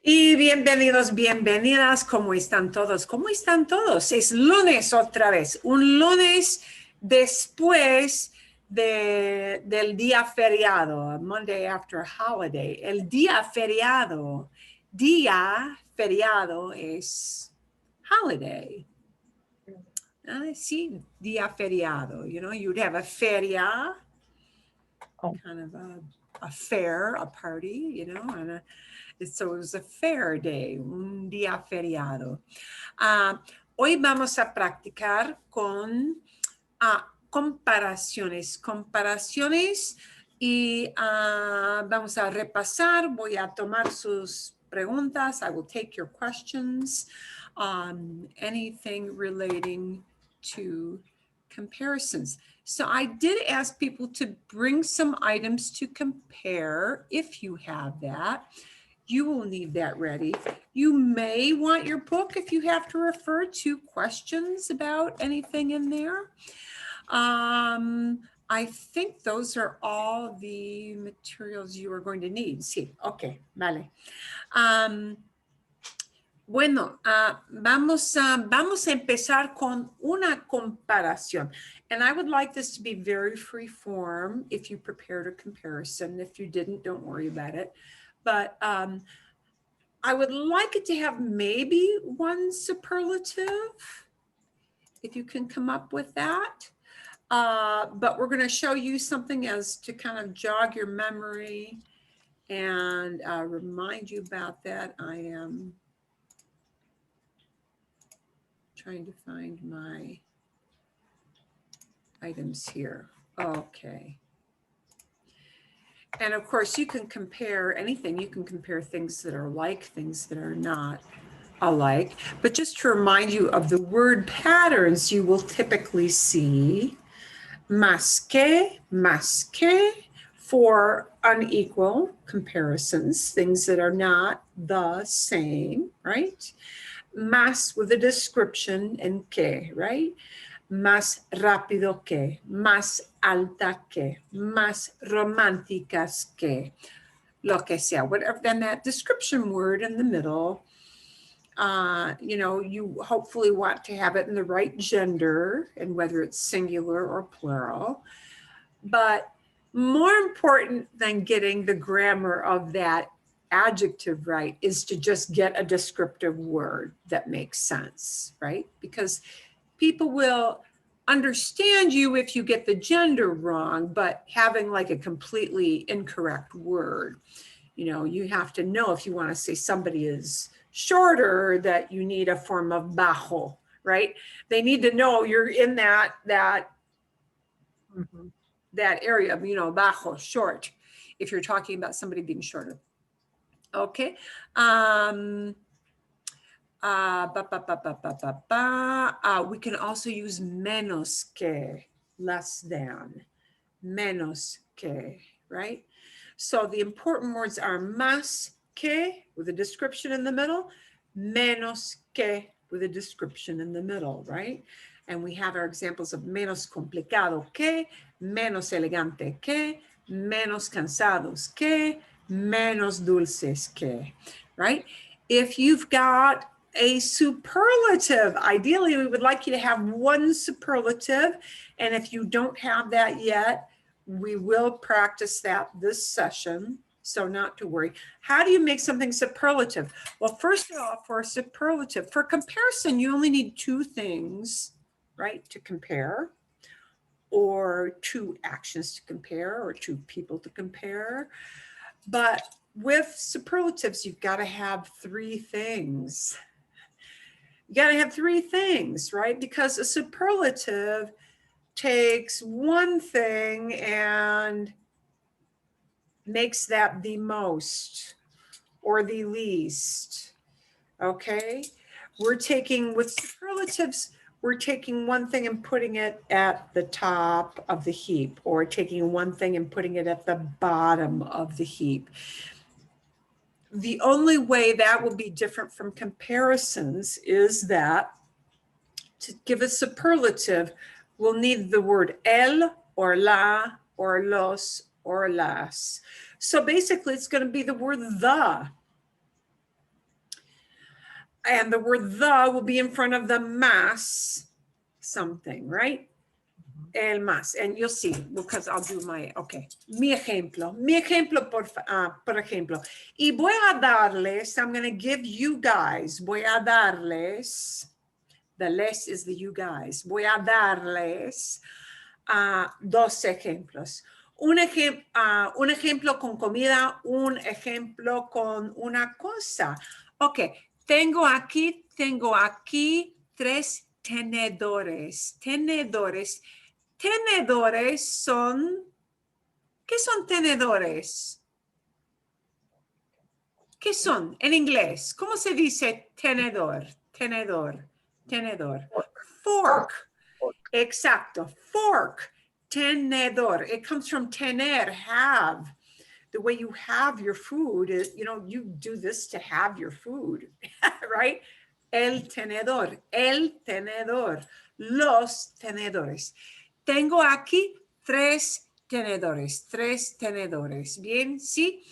Y bienvenidos, bienvenidas. ¿Cómo están todos? ¿Cómo están todos? Es lunes otra vez. Un lunes después del día feriado. Monday after a holiday. El día feriado. Día feriado es holiday. Sí, día feriado. You know, you'd have a feria, kind of a fair, a party, you know, and so it was a fair day, un día feriado. Hoy vamos a practicar con comparaciones y vamos a repasar. Voy a tomar sus preguntas. I will take your questions on anything relating to comparisons. So I did ask people to bring some items to compare if you have that. You will need that ready. You may want your book if you have to refer to questions about anything in there. I think those are all the materials you are going to need. Sí, okay, vale. Bueno, vamos a empezar con una comparación. And I would like this to be very free form if you prepared a comparison. If you didn't, don't worry about it. But I would like it to have maybe one superlative, if you can come up with that. But we're going to show you something as to kind of jog your memory and remind you about that. I am trying to find my items here. Okay. And of course, you can compare anything. You can compare things that are like, things that are not alike. But just to remind you of the word patterns you will typically see. Más que for unequal comparisons, things that are not the same, right? Más with a description and que, right? Más rápido que, más alta que, más románticas que, lo que sea, whatever. Then that description word in the middle, you know, you hopefully want to have it in the right gender and whether it's singular or plural. But more important than getting the grammar of that adjective right is to just get a descriptive word that makes sense, right? Because people will understand you if you get the gender wrong, but having like a completely incorrect word, you know, you have to know if you want to say somebody is shorter that you need a form of bajo, right? They need to know you're in that area, you know, bajo, short, if you're talking about somebody being shorter. Okay. We can also use menos que, less than, menos que, right? So the important words are más que with a description in the middle, menos que with a description in the middle, right? And we have our examples of menos complicado que, menos elegante que, menos cansados que, menos dulces que, right? If you've got a superlative, ideally we would like you to have one superlative. And if you don't have that yet, we will practice that this session. So not to worry. How do you make something superlative? Well, first of all, for a superlative, for comparison, you only need two things, right, to compare, or two actions to compare, or two people to compare. But with superlatives, you've got to have three things. You got to have three things, right? Because a superlative takes one thing and makes that the most or the least, okay? We're taking, with superlatives, we're taking one thing and putting it at the top of the heap, or taking one thing and putting it at the bottom of the heap. The only way that will be different from comparisons is that to give a superlative, we'll need the word el or la or los or las. So basically it's going to be the word the. and the word the will be in front of the más something, right? El más, and you'll see, because I'll do my, okay. Mi ejemplo, por ejemplo. Y voy a darles, I'm going to give you guys, voy a darles, the les is the you guys, voy a darles dos ejemplos. Un ejemplo con comida, un ejemplo con una cosa. Ok, tengo aquí 3 tenedores. Tenedores son, ¿qué son tenedores? ¿Qué son en inglés? ¿Cómo se dice tenedor? Tenedor. Fork. Exacto. Fork. Tenedor. It comes from tener, have. The way you have your food is, you know, you do this to have your food, right? El tenedor. Los tenedores. Tengo aquí 3 tenedores. Bien, ¿sí?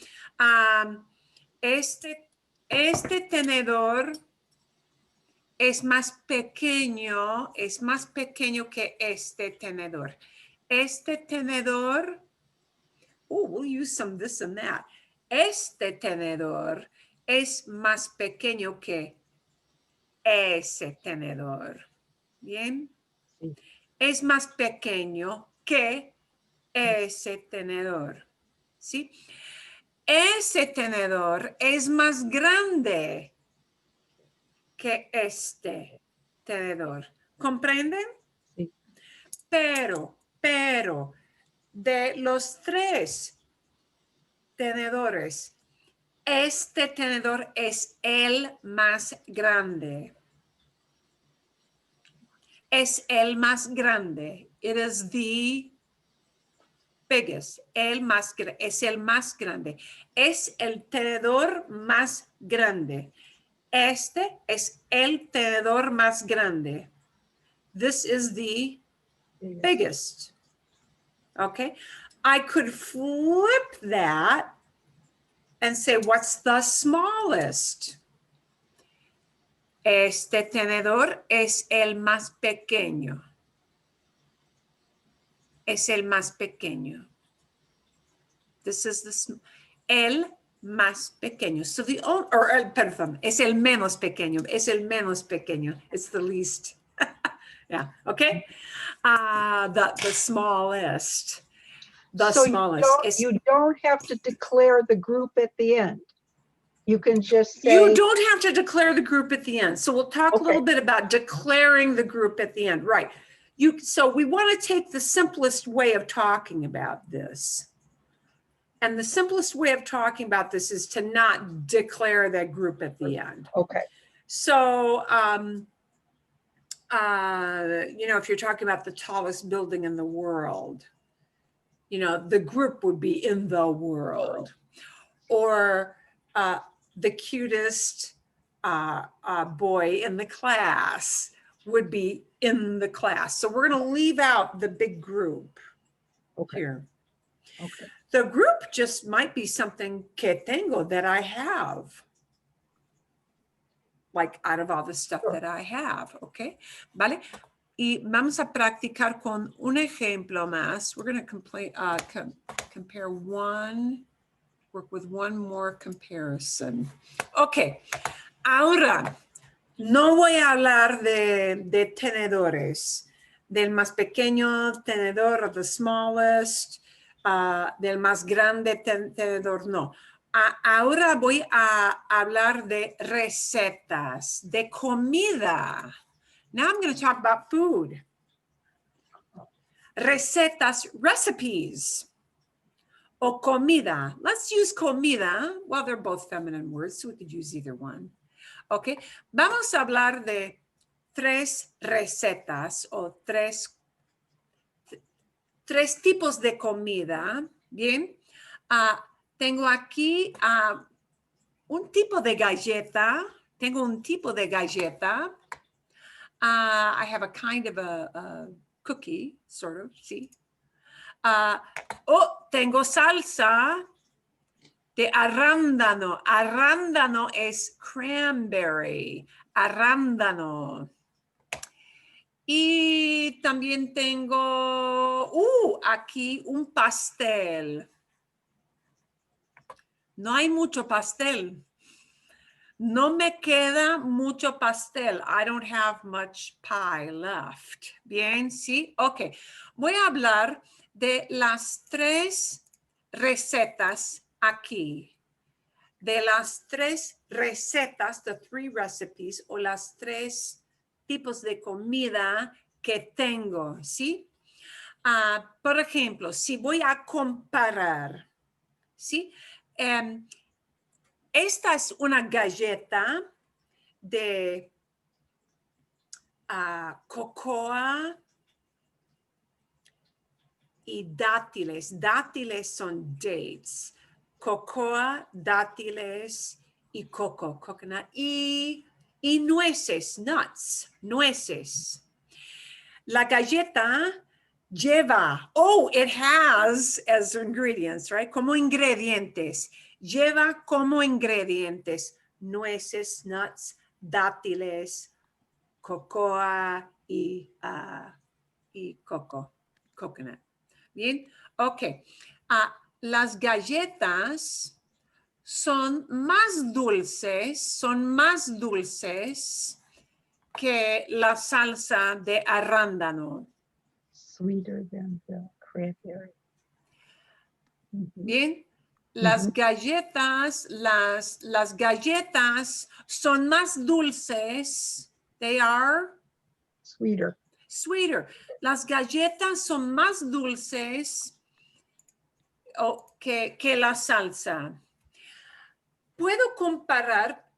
Este tenedor es más pequeño que este tenedor. Este tenedor, we'll use some this and that. Este tenedor es más pequeño que ese tenedor. Bien. Sí. Es más pequeño que ese tenedor. ¿Sí? Ese tenedor es más grande que este tenedor. ¿Comprenden? Sí. Pero, de los 3 tenedores, este tenedor es el más grande. Es el más grande. It is the biggest. Es el más grande. Es el tenedor más grande. Este es el tenedor más grande. This is the biggest. Okay. I could flip that and say, what's the smallest? Este tenedor es el más pequeño. Es el más pequeño. This is el más pequeño. So perdón, es el menos pequeño. Es el menos pequeño. It's the least. Yeah, okay. The smallest. The smallest. You don't have to declare the group at the end. You can just say. You don't have to declare the group at the end. So we'll talk a little bit about declaring the group at the end. Right. So we want to take the simplest way of talking about this. And the simplest way of talking about this is to not declare that group at the end. Okay. So, you know, if you're talking about the tallest building in the world, you know, the group would be in the world. Or the cutest boy in the class would be in the class. So we're going to leave out the big group here. Okay. The group just might be something que tengo, that I have. Like out of all the stuff that I have, okay? ¿Vale? Y vamos a practicar con un ejemplo más. We're going to compare work with one more comparison. Okay, ahora no voy a hablar de tenedores, del más pequeño tenedor, the smallest, del más grande tenedor, no. Ahora voy a hablar de recetas, de comida. Now I'm going to talk about food. Recetas, recipes. O comida. Let's use comida. Well, they're both feminine words, so we could use either one. Okay. Vamos a hablar de 3 recetas o tres tipos de comida. Bien. Tengo aquí un tipo de galleta. Tengo un tipo de galleta. I have a kind of a cookie, sort of, see? Tengo salsa. de arándano. Arándano es cranberry. Arándano. Y también tengo, aquí un pastel. No hay mucho pastel. No me queda mucho pastel. I don't have much pie left. Bien, sí. Ok. Voy a hablar de las 3 recetas aquí. De las 3 recetas, the 3 recipes, o las 3 tipos de comida que tengo, ¿sí? Por ejemplo, si voy a comparar, ¿sí? Esta es una galleta de cocoa y dátiles. Dátiles son dates. Cocoa, dátiles y coco, coconut. Y nueces, nuts, nueces. La galleta lleva, it has as ingredients, right? Como ingredientes. Lleva como ingredientes nueces, nuts, dátiles, cocoa y coco, coconut. Bien, ok. Las galletas son más dulces que la salsa de arándano. Sweeter than the cranberry. Bien, las galletas son más dulces. They are Sweeter. sweeter. Las galletas son más dulces que la salsa. Puedo comparar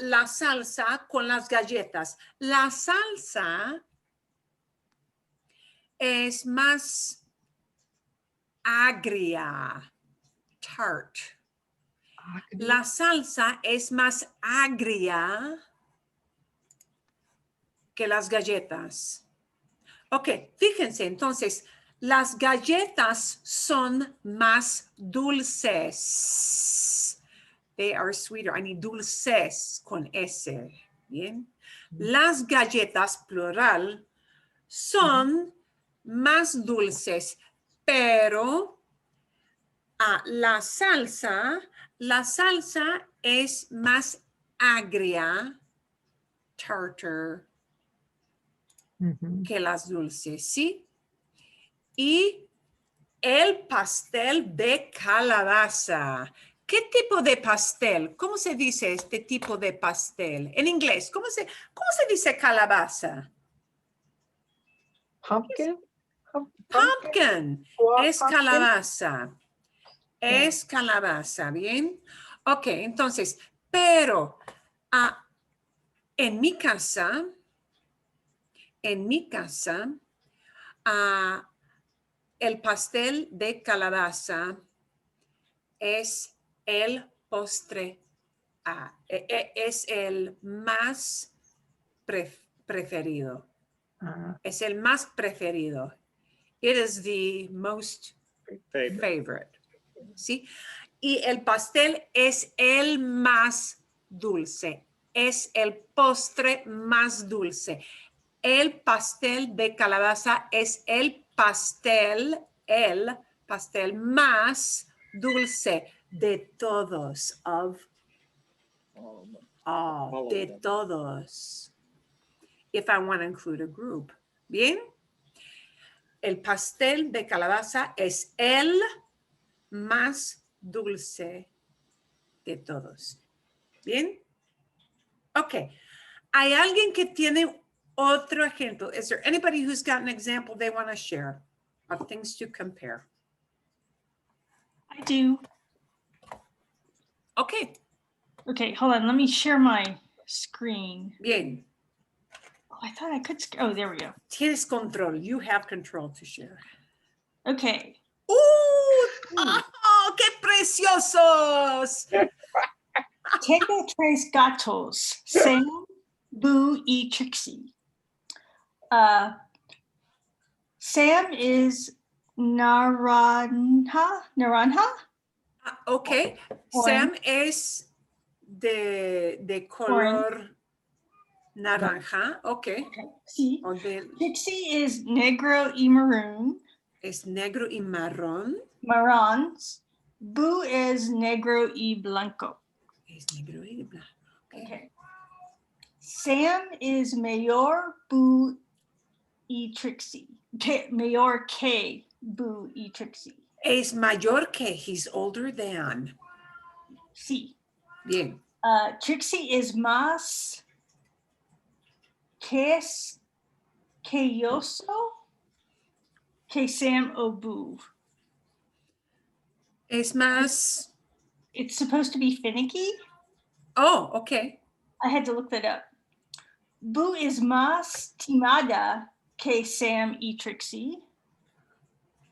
la salsa con las galletas. La salsa es más agria, tart. La salsa es más agria que las galletas. Ok, fíjense, entonces, las galletas son más dulces. They are sweeter. I need dulces con S. Bien. Las galletas, plural, son más dulces, pero la salsa es más agria, tartar, que las dulces, ¿sí? Y el pastel de calabaza. ¿Qué tipo de pastel? ¿Cómo se dice este tipo de pastel? En inglés, ¿cómo se dice calabaza? Pumpkin? Pumpkin. Es Pumpkin? calabaza. Es calabaza, ¿bien? Ok, entonces, pero en mi casa, el pastel de calabaza es el postre, es el más preferido. Es el más preferido. It is the most favorite. ¿Sí? Y el pastel es el más dulce. Es el postre más dulce. El pastel de calabaza es el pastel más dulce de todos. De todos. If I want to include a group. Bien. El pastel de calabaza es el más dulce de todos. Bien. Ok. ¿Hay alguien que tiene otro ejemplo? Is there anybody who's got an example they want to share of things to compare? I do. Okay. Okay, hold on. Let me share my screen. Bien. Oh, I thought I could. Oh, there we go. Tienes control. You have control to share. Okay. ¡Oh! ¡Qué preciosos! Tengo tres gatos. Sam, Boo, y Trixie. Sam is naranja. Ok, Sam es de color naranja. Ok. Okay. Sí. O Trixie is negro y maroon. es negro y marrón. Marrons. Boo is negro y blanco. Es negro y blanco. Okay. Sam is mayor, Boo y Trixie. Mayor que Boo y Trixie. Es mayor que, he's older than. Sí. Bien. Trixie is más que yo soy que Sam o Boo. Es más. It's supposed to be finicky. Oh, okay. I had to look that up. Boo is más timada que Sam y Trixie.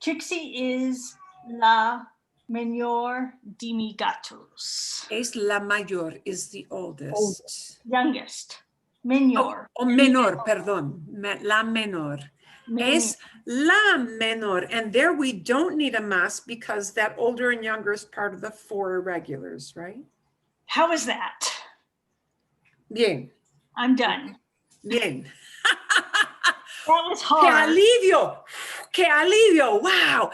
Trixie is la menor de mis gatos. Es la mayor, is the oldest. Youngest. Menor. O menor, perdón. La menor. Es la menor. And there we don't need a más because that older and younger is part of the four irregulars, right? How is that? Bien. I'm done. Bien. That was ¡Qué hard. alivio! ¡Qué alivio! ¡Wow!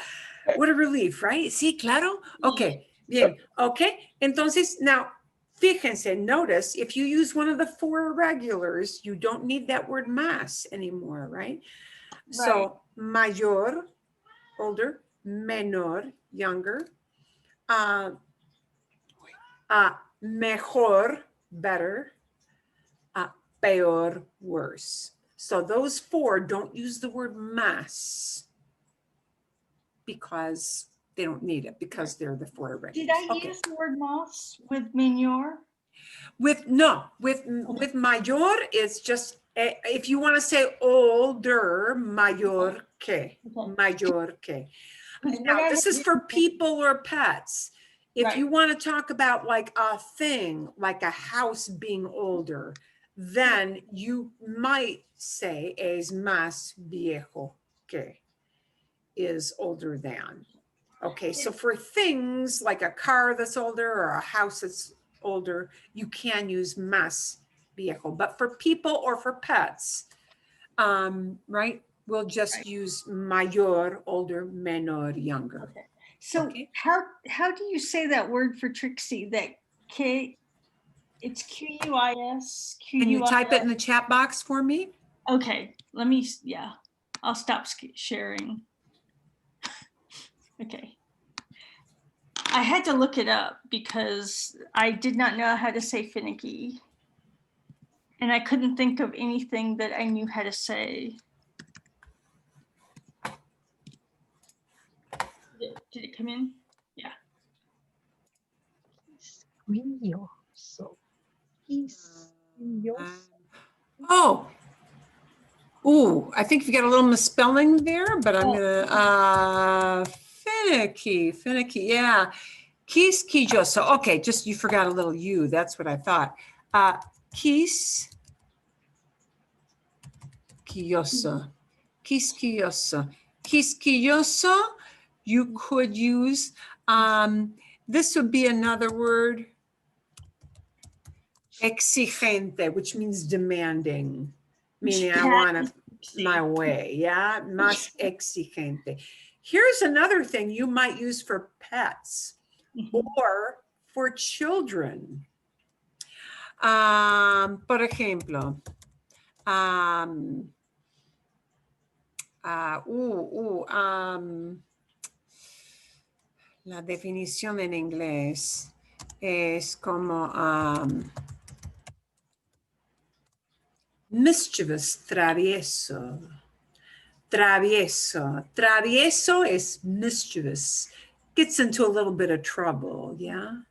What a relief, right? Sí, claro. Okay, bien. Okay, entonces, now, fíjense, notice, if you use one of the four irregulars, you don't need that word más anymore, right? So, mayor, older, menor, younger, mejor, better, peor, worse. So those four don't use the word más because they don't need it because they're the four irregulars. Did I use the word más with menor? With mayor, it's just if you want to say older, mayor que, mayor que. Now this is for people or pets. If you want to talk about like a thing, like a house being older, then you might say es más viejo que, is older than. Okay, so for things like a car that's older or a house that's older, you can use más viejo. But for people or for pets, right, we'll just use mayor, older, menor, younger. Okay. So how do you say that word for Trixie? That K, it's Q-U-I-S. Can you type it in the chat box for me? Okay, let me, I'll stop sharing. Okay. I had to look it up because I did not know how to say finicky. And I couldn't think of anything that I knew how to say. Did it come in? Yeah. Quisquilloso. Quisquilloso. Oh. Ooh, I think you got a little misspelling there, but I'm gonna, finicky, yeah. Quisquilloso. Okay, just you forgot a little U. That's what I thought. Quisquilloso. Quisquilloso, you could use, this would be another word, exigente, which means demanding, meaning I want it my way, yeah, más exigente. Here's another thing you might use for pets or for children. Por ejemplo, la definición en inglés es como mischievous, travieso. Travieso is mischievous. Gets into a little bit of trouble, yeah?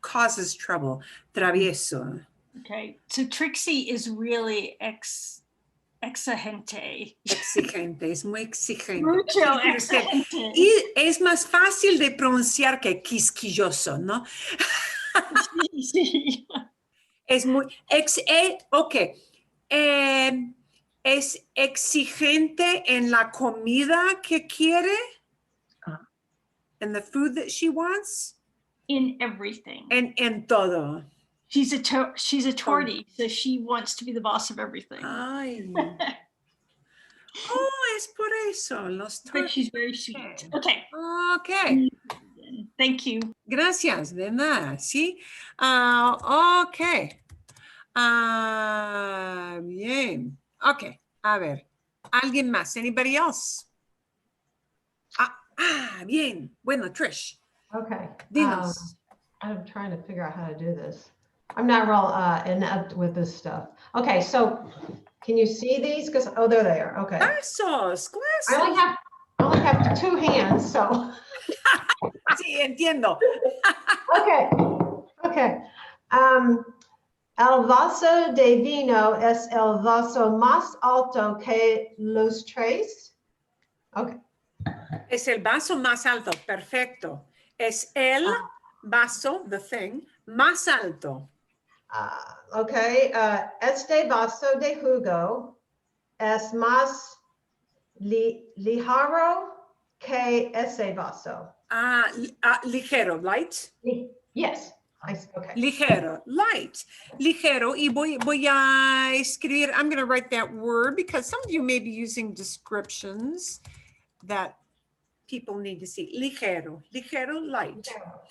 Causes trouble. Travieso. Okay, so Trixie is really exigente. Exigente, es muy exigente. Mucho exigente. Y es más fácil de pronunciar que quisquilloso, ¿no? Sí. Es muy, es exigente en la comida que quiere, and the food that she wants. in everything. En todo. She's a tortie, so she wants to be the boss of everything. Ay. Oh, es por eso. Los But she's very sweet. Okay. Okay. Okay. Thank you. Gracias, de nada, ¿sí? Ok. Bien. Ok, a ver. ¿Alguien más? Anybody else? Bien. Bueno, Trish, Okay. dinos. I'm trying to figure out how to do this. I'm not real inept with this stuff. Okay, so can you see these? Because oh, there they are. Okay. Glasses, I only have 2 hands, so. Sí, entiendo. Okay. Okay. El vaso de vino es el vaso más alto que los tres. Okay. Es el vaso más alto, perfecto. Es el vaso, the thing, más alto. Okay. Este vaso de jugo es más ligero que ese vaso. Ligero, light. Yes. Okay. Ligero, light, ligero. Y voy a escribir, I'm going to write that word because some of you may be using descriptions that people need to see. Ligero, ligero, light.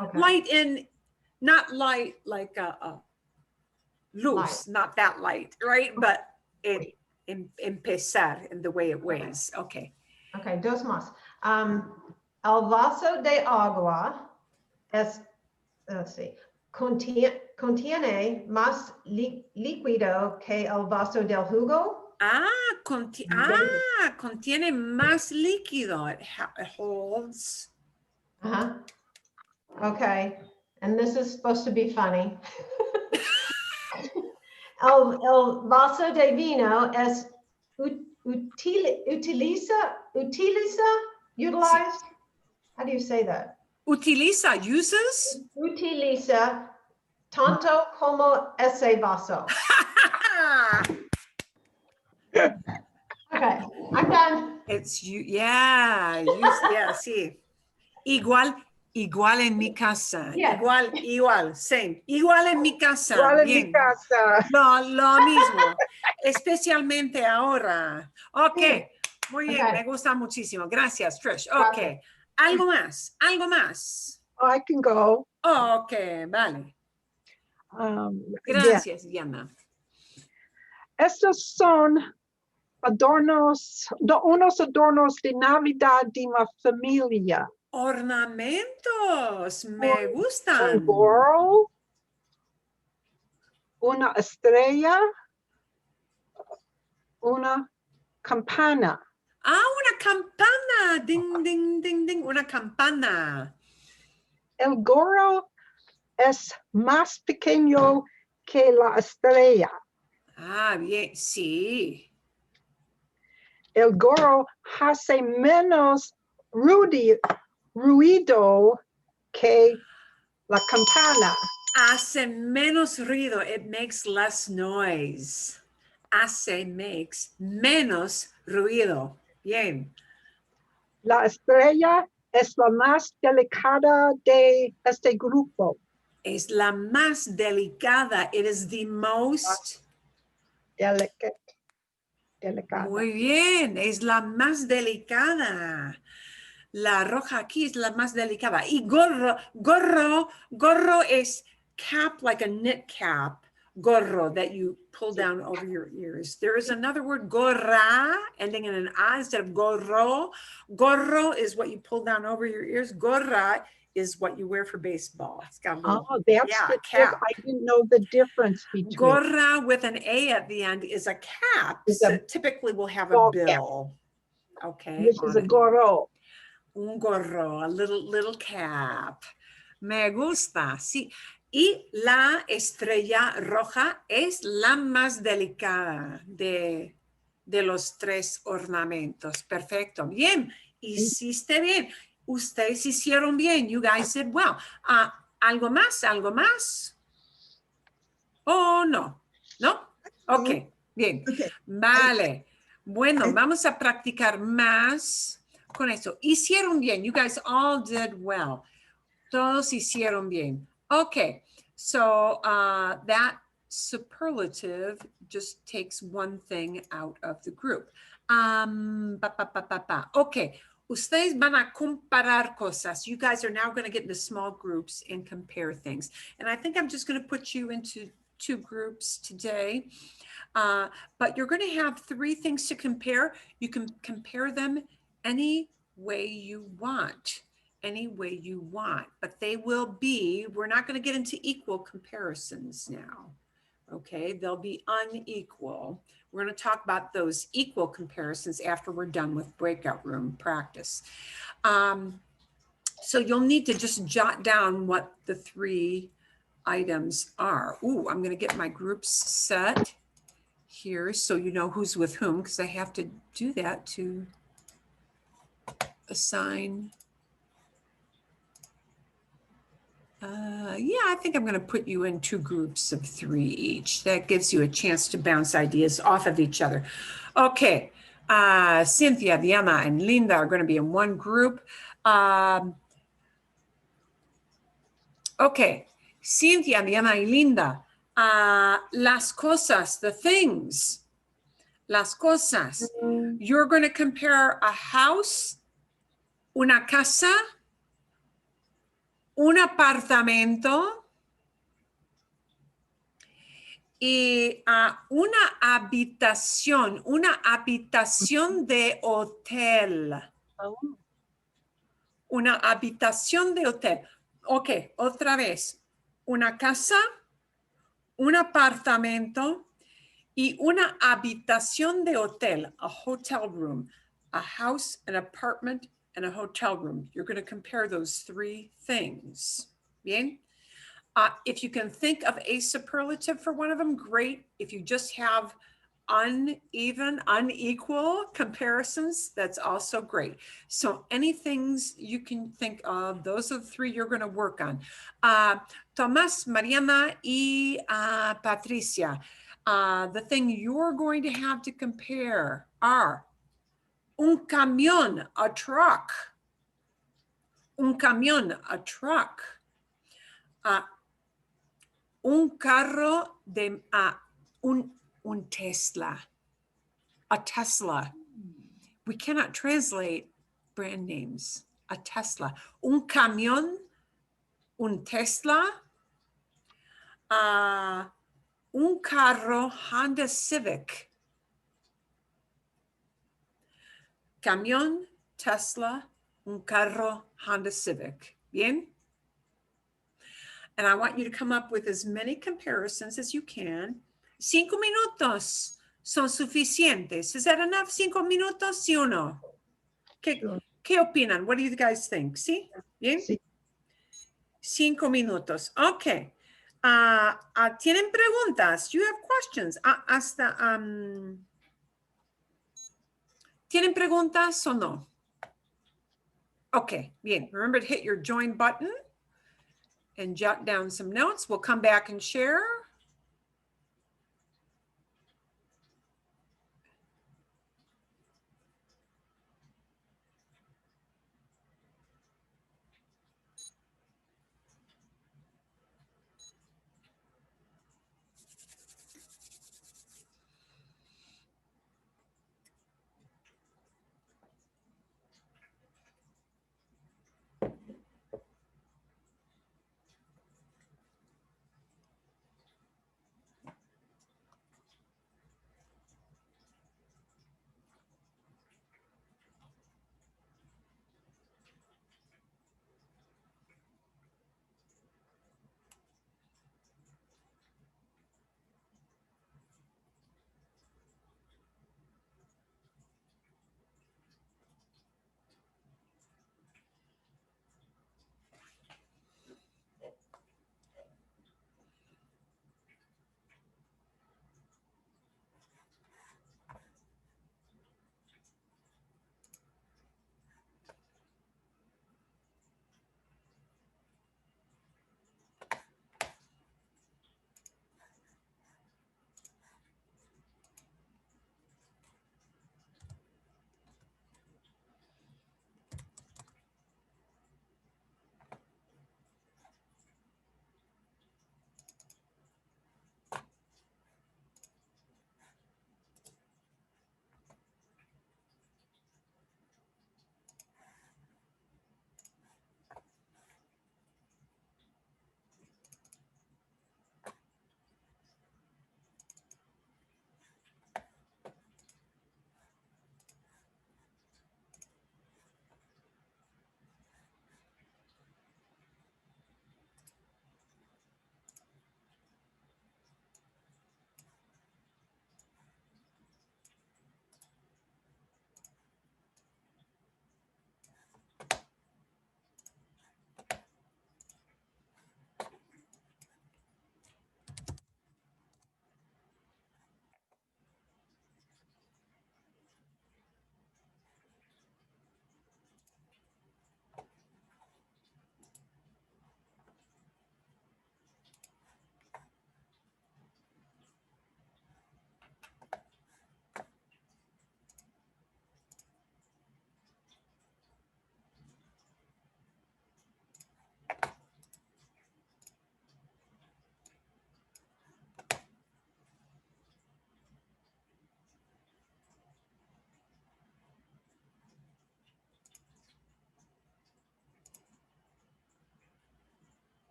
Okay. Light in, not light like loose, Light. not that light, right? But it empezar in the way it weighs. Okay. Okay, dos más. El vaso de agua es, let's see, contiene más líquido que el vaso del jugo. Contiene más líquido. It holds. Okay, and this is supposed to be funny. El vaso de vino es utilized? How do you say that? Utiliza, uses? Utiliza tanto como ese vaso. Okay, I'm done. It's you, yeah, sí. Igual en mi casa. Yes. Igual, same. Igual en mi casa. Igual en mi Bien. casa. Lo mismo, especialmente ahora. Ok, muy bien, Okay. me gusta muchísimo. Gracias, Trish. Ok, Okay. algo más. I can go. Ok, vale. Bien. Gracias, Diana. Estos son unos adornos de Navidad de mi familia. Ornamentos, me gustan. Un gorro, una estrella, una campana. Una campana. Ding, ding, ding, ding. Una campana. El gorro es más pequeño que la estrella. Bien, sí. El gorro hace menos ruido que la campana. Hace menos ruido. It makes less noise. Makes menos ruido. Bien. La estrella es la más delicada de este grupo. Es la más delicada. It is the most. Delicada. Muy bien. Es la más delicada. La roja aquí es la más delicada. Y gorro es cap, like a knit cap. Gorro that you pull down over your ears. There is another word, gorra, ending in an A instead of gorro. Gorro is what you pull down over your ears. Gorra is what you wear for baseball. It's got a little, That's the cap. I didn't know the difference between. Gorra with an A at the end is a cap. So typically will have a ball bill. Okay. This is a gorro. Un gorro, a little cap. Me gusta, sí. Y la estrella roja es la más delicada de los 3 ornamentos. Perfecto. Bien. Hiciste bien. Ustedes hicieron bien. You guys did well. ¿Algo más? ¿O no? ¿No? Ok. Bien. Okay. Vale. Bueno, vamos a practicar más con eso. Hicieron bien. You guys all did well. Todos hicieron bien. Okay, so that superlative just takes one thing out of the group. Okay, ustedes van a comparar cosas. You guys are now going to get into small groups and compare things. And I think I'm just going to put you into 2 groups today. But you're going to have 3 things to compare. You can compare them any way you want. Any way you want, but they will be, we're not going to get into equal comparisons now. Okay, they'll be unequal. We're going to talk about those equal comparisons after we're done with breakout room practice. So you'll need to just jot down what the 3 items are. Ooh, I'm going to get my groups set here so you know who's with whom, because I have to do that to assign. Yeah, I think I'm going to put you in 2 groups of 3 each. That gives you a chance to bounce ideas off of each other. Okay, Cynthia, Diana, and Linda are going to be in 1 group. Okay, Cynthia, Diana, y Linda. Las cosas, the things. Las cosas. You're going to compare a house, una casa, un apartamento, y una habitación de hotel. Una habitación de hotel. Ok, otra vez. Una casa, un apartamento y una habitación de hotel, a hotel room. A house, an apartment, and a hotel room. You're going to compare those 3 things. Bien? If you can think of a superlative for one of them, great. If you just have uneven, unequal comparisons, that's also great. So any things you can think of, those are the 3 you're going to work on. Tomás, Mariana, y Patricia, the thing you're going to have to compare are un camión, a truck. Un camión, a truck. Un carro de un Tesla, a Tesla. We cannot translate brand names. A Tesla, un camión, un Tesla, un carro Honda Civic. Camión, Tesla, un carro Honda Civic. Bien? And I want you to come up with as many comparisons as you can. 5 minutos son suficientes. Is that enough? 5 minutos, sí o no? ¿Qué opinan? What do you guys think? ¿Sí? ¿Bien? Sí. 5 minutos. Okay. ¿Tienen preguntas? You have questions. ¿Tienen preguntas o no? Okay, bien. Remember to hit your join button and jot down some notes. We'll come back and share.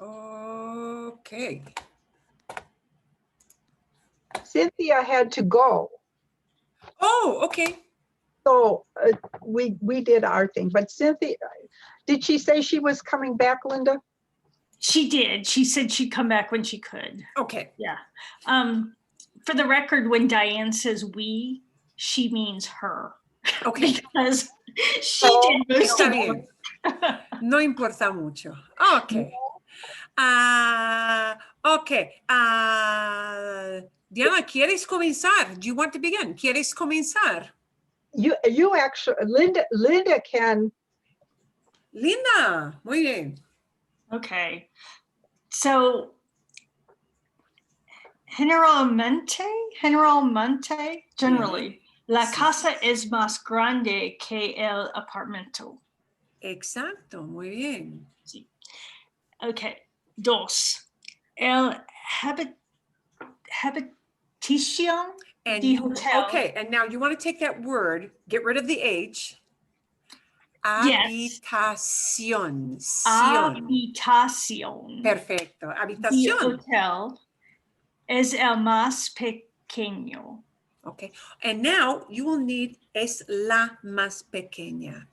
Okay. Cynthia had to go. Oh, okay. So we did our thing, but Cynthia, did she say she was coming back, Linda? She did. She said she'd come back when she could. Okay. Yeah. For the record, when Diane says we, she means her. Okay. Because she Oh, did most Está of bien. it. No importa mucho. Okay. Okay. Diana, ¿quieres comenzar? Do you want to begin? ¿Quieres comenzar? You actually, Linda can. Linda, muy bien. Okay. So generalmente, generally, la Sí. casa es más grande que el apartamento. Exacto, muy bien. Sí. Okay. Dos. El habitation And de hotel. okay, and now you want to take that word, get rid of the H. Yes. Habitación. Sion. Habitación Perfecto. de Habitación. hotel es el más pequeño. Okay. And now you will need es la más pequeña.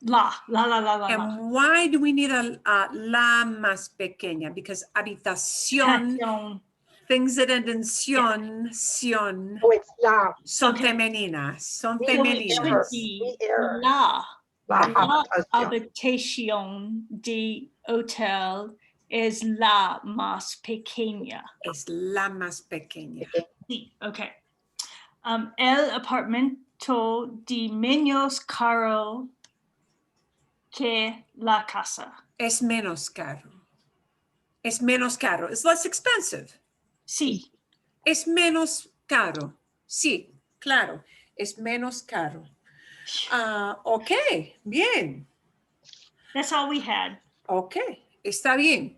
La. And why do we need a la más pequeña? Because habitación, Habitación. things that end in sion, sion, Oh, it's la. son Okay. femeninas. Son We So it should femeninas. be We err. la La habitación de hotel es la más pequeña. Es la más pequeña. Sí, okay. El apartamento de menos caro que la casa. Es menos caro. Es menos caro. It's less expensive. Sí. Es menos caro. Sí, claro. Es menos caro. Ok, bien. That's all we had. Ok, está bien.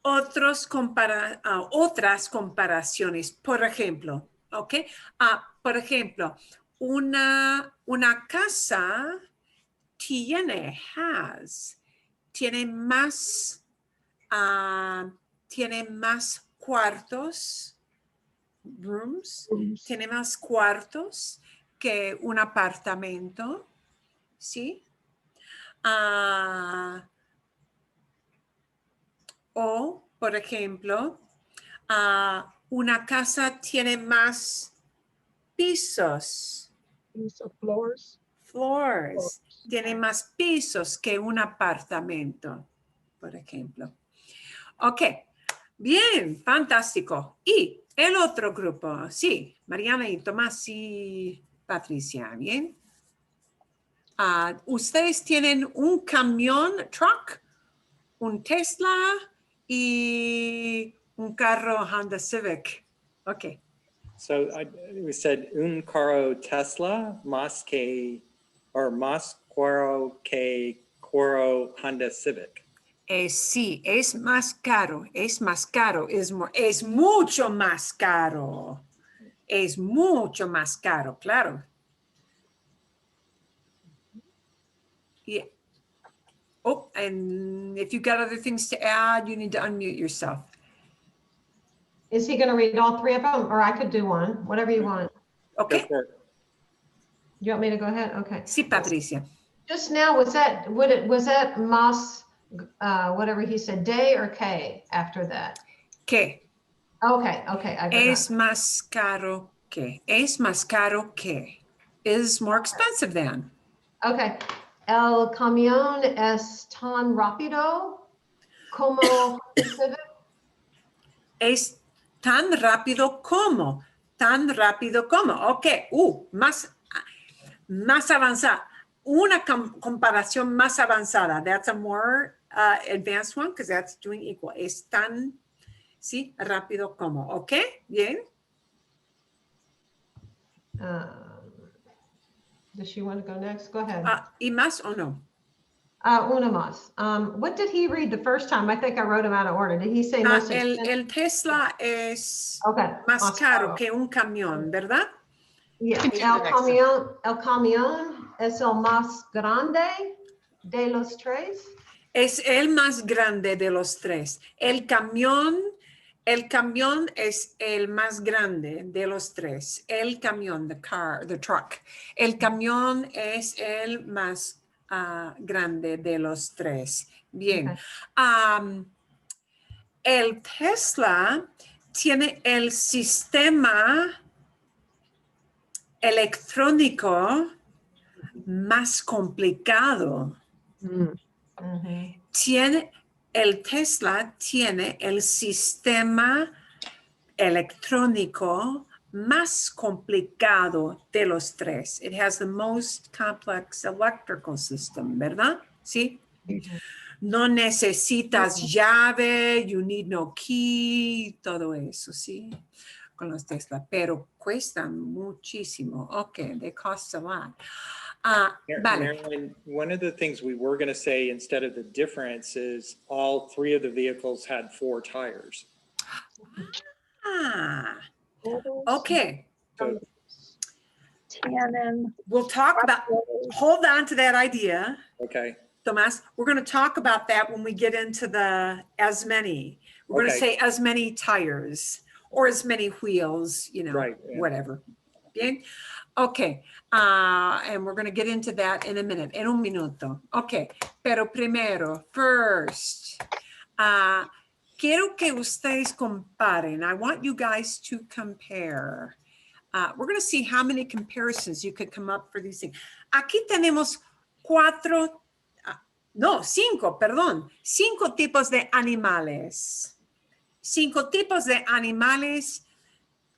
Otras comparaciones, por ejemplo, ¿ok? Por ejemplo, una casa tiene más cuartos, rooms, tiene más cuartos que un apartamento, ¿sí? O, por ejemplo, una casa tiene más pisos. Floors. Tiene más pisos que un apartamento, por ejemplo. Ok, bien, fantástico. Y el otro grupo, sí, Mariana y Tomás y Patricia, ¿bien? Ustedes tienen un camión, truck, un Tesla y un carro Honda Civic. Okay. So we said un carro Tesla más cuero que carro Honda Civic. Sí, es más caro, es mucho más caro. Es mucho más caro, claro. Yeah. Oh, and if you've got other things to add, you need to unmute yourself. Is he gonna read all three of them, or I could do one, whatever you want? Okay. Go for it. You want me to go ahead? Okay. Sí, Patricia. Just now, was that mas, whatever he said, day or K after that? ¿Qué? Okay, I got Es that. más caro que. Es más caro que. Is more expensive than. Okay. El camión es tan rápido como Civic? Es tan rápido como. Tan rápido como. Ok. Más avanzada. Una comparación más avanzada. That's a more advanced one because that's doing equal. Es tan, sí, rápido como. Ok. Bien. Does she want to go next? Go ahead. ¿Y más o no? Una más. What did he read the first time? I think I wrote him out of order. Did he say most expensive? El Tesla es Okay. más caro que un camión, ¿verdad? Yeah. Maybe El the next one. camión es el más grande de los tres. Es el más grande de los tres. El camión es el más grande de los tres. El camión, the car, the truck. El camión es el más grande de los tres. Bien. Okay. El Tesla tiene el sistema electrónico más complicado. Mm, Mhm. El Tesla tiene el sistema electrónico más complicado de los tres. It has the most complex electrical system, ¿verdad? Sí. No necesitas llave, you need no key, todo eso, ¿sí? Con los Tesla, pero cuestan muchísimo. Ok, they cost a lot. Vale. Marilyn, one of the things we were going to say instead of the difference is all three of the vehicles had 4 tires. Okay. So Tannin. We'll talk about, hold on to that idea, okay. Tomas. We're going to talk about that when we get into the as many. We're going to Okay. say as many tires or as many wheels, you know, Right, yeah. whatever. Bien. Okay. And we're going to get into that in a minute, en un minuto. Okay. Pero primero, first, quiero que ustedes comparen. I want you guys to compare. We're going to see how many comparisons you could come up for these things. Aquí tenemos 5 tipos de animales. 5 tipos de animales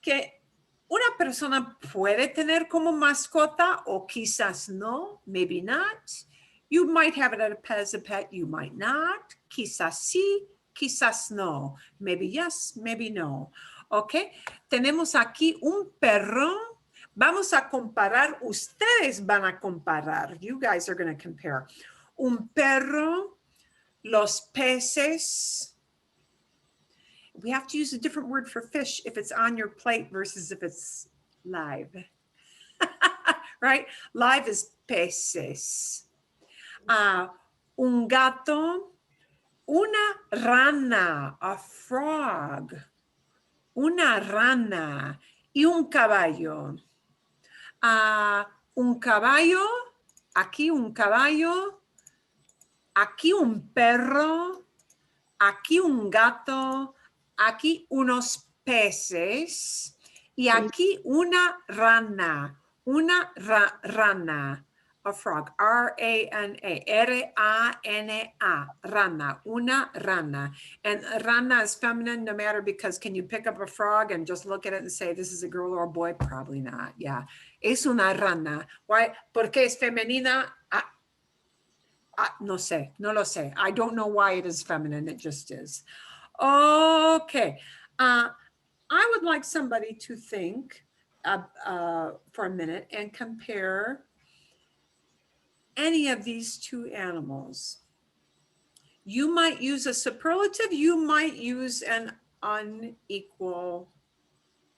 que una persona puede tener como mascota o quizás no, maybe not. You might have it as a pet, you might not. Quizás sí, quizás no. Maybe yes, maybe no. ¿Ok? Tenemos aquí un perro. Vamos a comparar. Ustedes van a comparar. You guys are going to compare. Un perro, los peces. We have to use a different word for fish if it's on your plate versus if it's live. Right? Live is peces. Un gato, una rana, a frog. Una rana y un caballo. Un caballo, aquí un caballo, aquí un perro, aquí un gato, aquí unos peces y aquí una rana, rana, a frog, R-A-N-A, R-A-N-A, rana, una rana. And rana is feminine no matter because can you pick up a frog and just look at it and say this is a girl or a boy? Probably not, yeah. Es una rana. Why? Porque es femenina? No sé, no lo sé. I don't know why it is feminine, it just is. Okay. I would like somebody to think for a minute and compare any of these 2 animals. You might use a superlative, you might use an unequal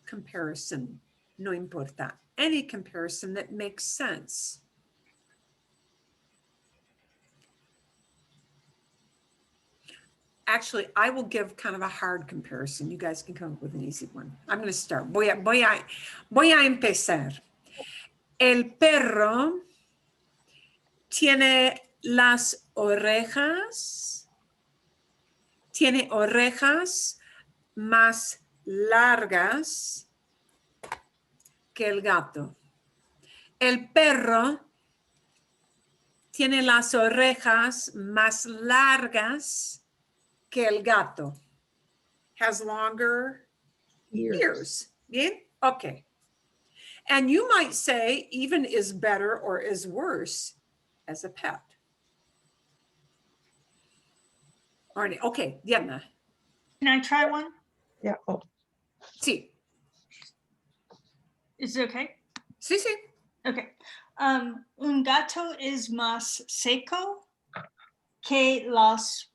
comparison. No importa. Any comparison that makes sense. Actually, I will give kind of a hard comparison. You guys can come up with an easy one. I'm going to start. Voy a empezar. El perro tiene las orejas, tiene orejas más largas que el gato. El perro tiene las orejas más largas que el gato. Has longer ears. Bien? Okay. And you might say even is better or is worse as a pet. Okay, Diana. Can I try one? Yeah. Oh, Sí. Is it okay? Sí, sí. Okay. Un gato es más seco que los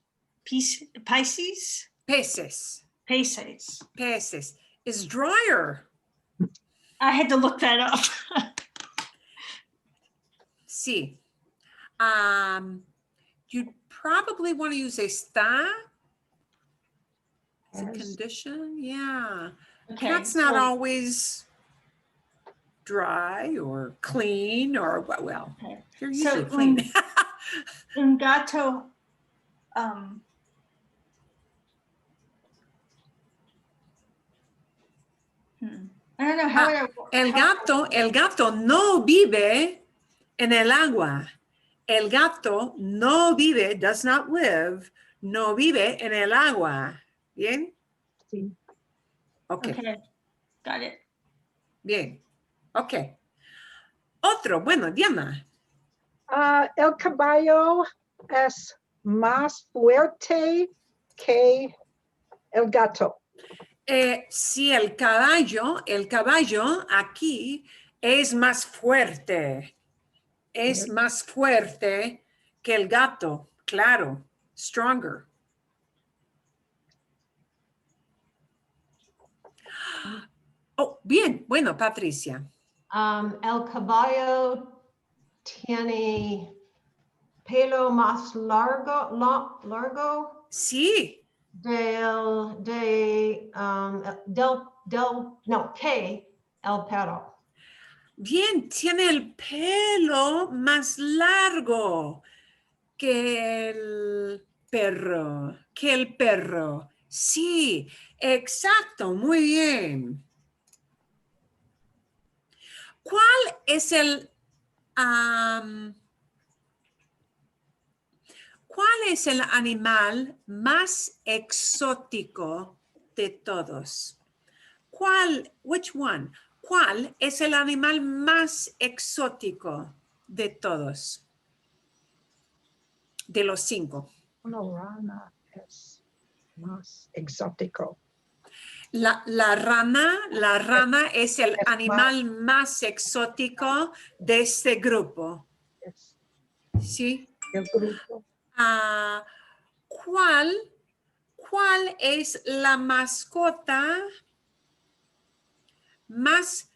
peces. Peces is drier. I had to look that up. Sí. you'd probably want to use está as a As. condition. Yeah. Okay. Cat's not so- always dry or clean or, well, okay. they're So, usually clean. Un gato, I don't know how would I. El gato no vive en el agua. El gato no vive, does not live, no vive en el agua. ¿Bien? Sí. Ok, Okay, got it. bien. Ok. Otro, bueno, Diana. El caballo es más fuerte que el gato. Si el caballo aquí es más fuerte. Es más fuerte que el gato, claro, stronger. Oh, bien, bueno, Patricia. El caballo tiene pelo más largo Sí, que el perro. bien, tiene el pelo más largo que el perro. Sí, exacto, muy bien. ¿Cuál es ¿cuál es el animal más exótico de todos? Which one? ¿Cuál es el animal más exótico de todos? De los 5. Una rana es más exótico. La rana es el animal más exótico de este grupo. Es ¿Sí? el grupo. ¿Cuál es la mascota más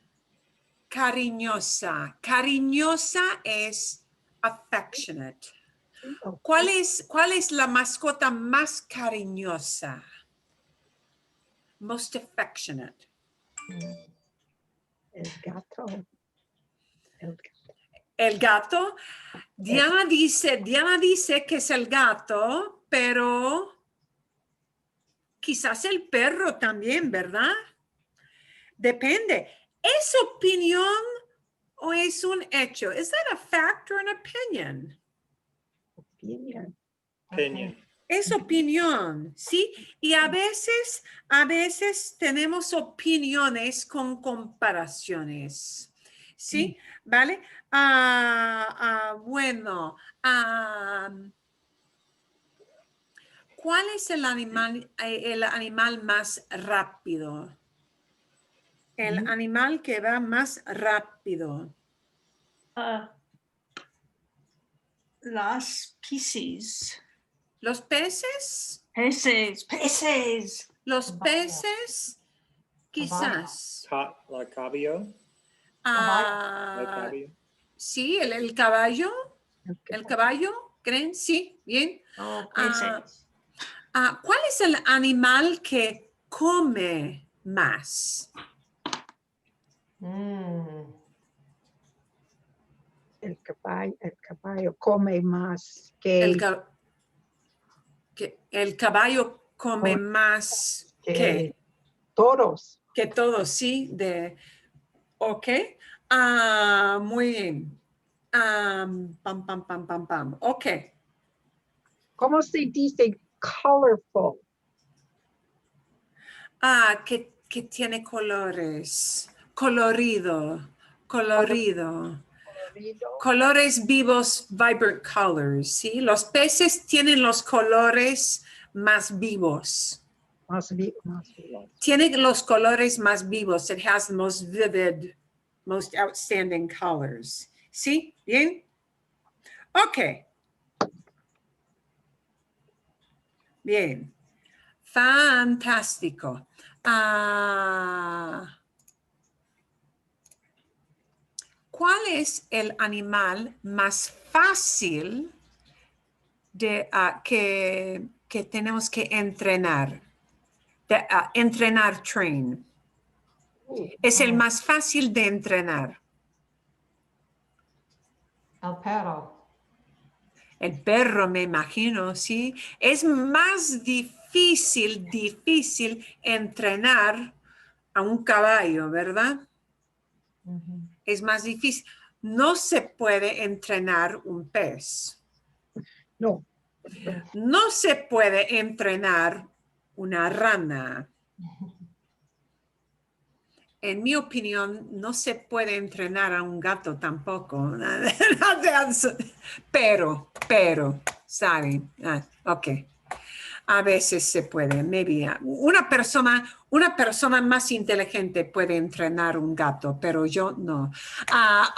cariñosa? Cariñosa es affectionate. Sí, ok. ¿Cuál es la mascota más cariñosa? Most affectionate. El gato. El gato. El gato. Diana dice que es el gato, pero quizás el perro también, ¿verdad? Depende. ¿Es opinión o es un hecho? Is that a fact or an opinion? Opinion. Opinion. Es opinión, ¿sí? Y a veces tenemos opiniones con comparaciones, ¿sí? ¿Vale? Bueno, ¿cuál es el animal más rápido? El animal que va más rápido. Las peces. ¿Los peces? Peces. Los Caballo. peces, quizás. La caballo. Ah, Caballo. sí, el caballo. ¿El caballo? ¿Creen? Sí, bien. Oh, Ah, peces. ¿Cuál es el animal que come más? El caballo come más El, que, ca- el caballo come más que todos. que todos, sí. Ok. Muy bien. Pam, pam, pam, pam, pam. Ok. ¿Cómo se dice colorful? Que tiene colores. Colorido. Colorido. Colorido. Colores vivos, vibrant colors, ¿sí? Los peces tienen los colores más vivos. Más vivos. Tiene los colores más vivos. It has the most vivid, most outstanding colors. ¿Sí? ¿Bien? Ok. Bien. Fantástico. ¿Cuál es el animal más fácil que tenemos que entrenar. Entrenar, train. Es el más fácil de entrenar. El perro. El perro, me imagino, sí. Es más difícil entrenar a un caballo, ¿verdad? Ujú. Es más difícil. No se puede entrenar un pez. No, No se puede entrenar una rana. En mi opinión, no se puede entrenar a un gato tampoco. Pero, ¿saben? Ok. A veces se puede, maybe. Una persona más inteligente puede entrenar un gato, pero yo no.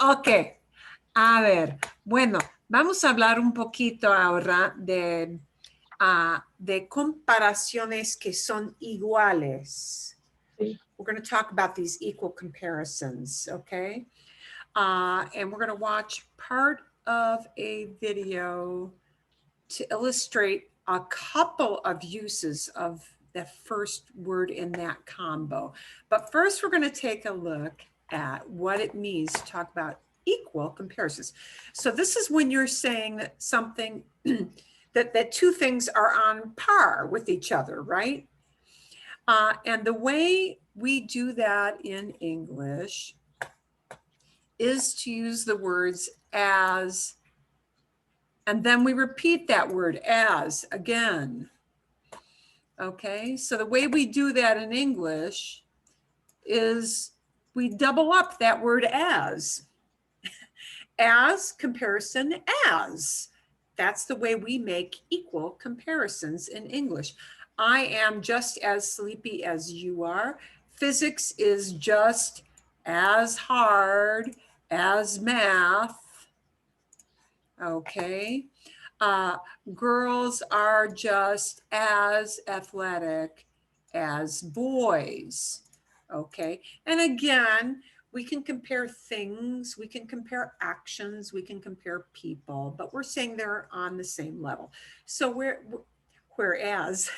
Ok. A ver, bueno, vamos a hablar un poquito ahora de comparaciones que son iguales. Sí. We're going to talk about these equal comparisons, okay? And we're going to watch part of a video to illustrate a couple of uses of the first word in that combo. But first, we're going to take a look at what it means to talk about equal comparisons. So this is when you're saying that something, that two things are on par with each other, right? And the way we do that in English is to use the words as, and then we repeat that word as again. Okay, so the way we do that in English is we double up that word as. As comparison as. That's the way we make equal comparisons in English. I am just as sleepy as you are. Physics is just as hard as math. Okay. Girls are just as athletic as boys. Okay. And again, we can compare things, we can compare actions, we can compare people, but we're saying they're on the same level. So whereas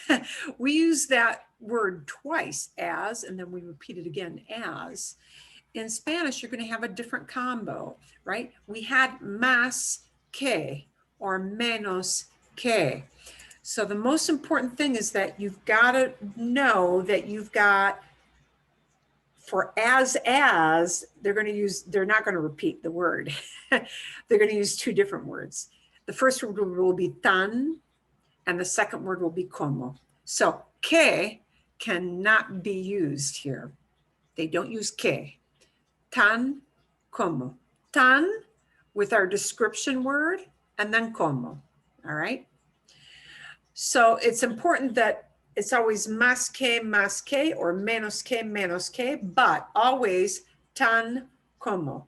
we use that word twice, as, and then we repeat it again, as. In Spanish, you're going to have a different combo, right? We had más que or menos que. So the most important thing is that you've got to know that you've got, for as, they're not going to repeat the word. They're going to use two different words. The first word will be tan, and the second word will be como. So que cannot be used here. They don't use que. Tan, como. Tan with our description word, and then como. All right. So it's important that it's always más que, or menos que, but always tan como.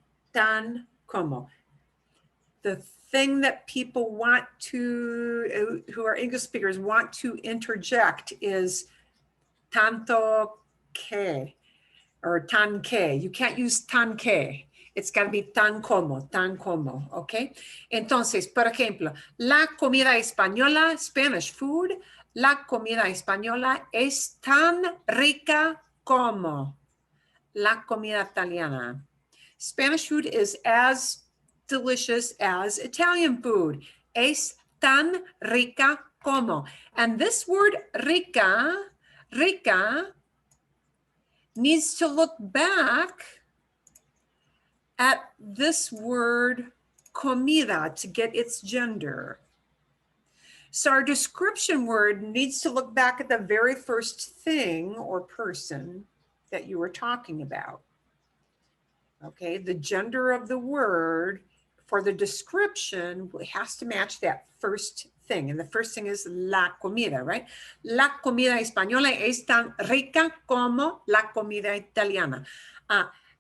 The thing that people want to, who are English speakers, want to interject is tanto que, or tan que. You can't use tan que. It's got to be tan como, ¿ok? Entonces, por ejemplo, la comida española, Spanish food, la comida española es tan rica como la comida italiana. Spanish food is as delicious as Italian food. Es tan rica como. And this word rica needs to look back at this word comida to get its gender. So our description word needs to look back at the very first thing or person that you were talking about. Okay, the gender of the word for the description has to match that first thing. And the first thing is la comida, right? La comida española es tan rica como la comida italiana.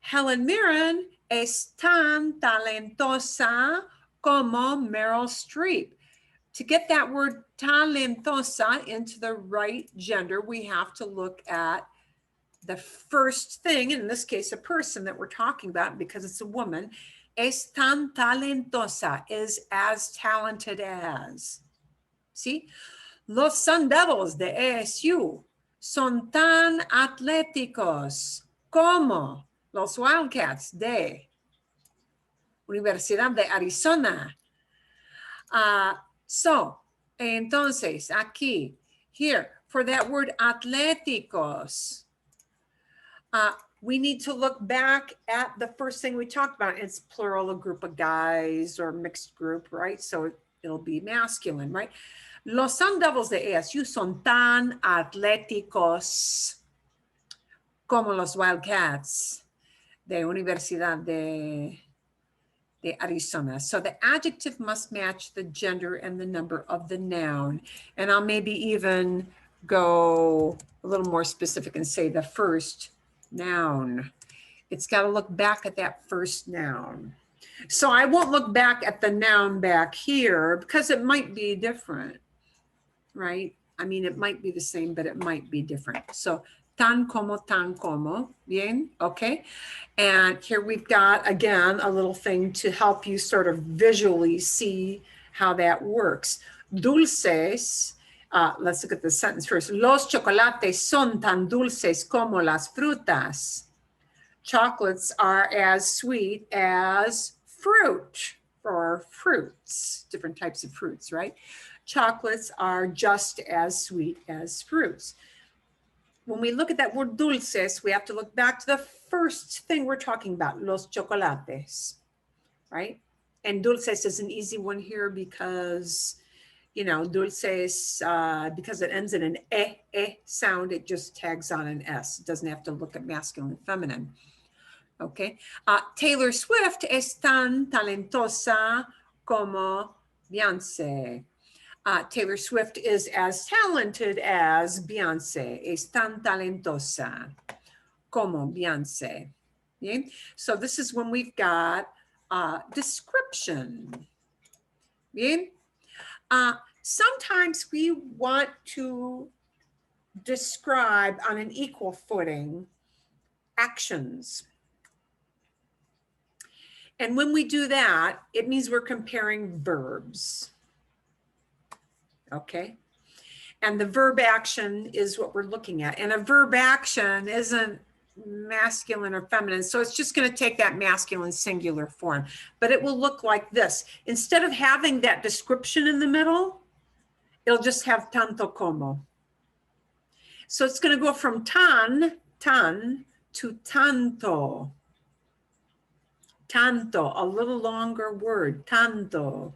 Helen Mirren es tan talentosa como Meryl Streep. To get that word talentosa into the right gender, we have to look at the first thing, in this case, a person that we're talking about, because it's a woman. Es tan talentosa, is as talented as. ¿sí? Los Sun Devils de ASU son tan atléticos como los Wildcats de Universidad de Arizona. Entonces, aquí, here, for that word atléticos, we need to look back at the first thing we talked about. It's plural, a group of guys or mixed group, right? So it'll be masculine, right? Los Sun Devils de ASU son tan atléticos como los Wildcats de Universidad de Arizona. So the adjective must match the gender and the number of the noun. And I'll maybe even go a little more specific and say the first noun. It's got to look back at that first noun. So I won't look back at the noun back here because it might be different, right? I mean, it might be the same, but it might be different. So tan como, bien, okay? And here we've got, again, a little thing to help you sort of visually see how that works. Dulces, let's look at the sentence first. Los chocolates son tan dulces como las frutas. Chocolates are as sweet as fruit, or fruits, different types of fruits, right? Chocolates are just as sweet as fruits. When we look at that word dulces, we have to look back to the first thing we're talking about, los chocolates, right? And dulces is an easy one here because, you know, dulces, because it ends in an sound, it just tags on an S. It doesn't have to look at masculine and feminine. Okay. Taylor Swift es tan talentosa como Beyoncé. Taylor Swift is as talented as Beyoncé. Es tan talentosa como Beyoncé. Okay? So this is when we've got description. Bien? Sometimes we want to describe on an equal footing actions. And when we do that, it means we're comparing verbs. Okay. And the verb action is what we're looking at. And a verb action isn't masculine or feminine. So it's just going to take that masculine singular form. But it will look like this. Instead of having that description in the middle, it'll just have tanto como. So it's going to go from tan, to tanto. Tanto, a little longer word, tanto.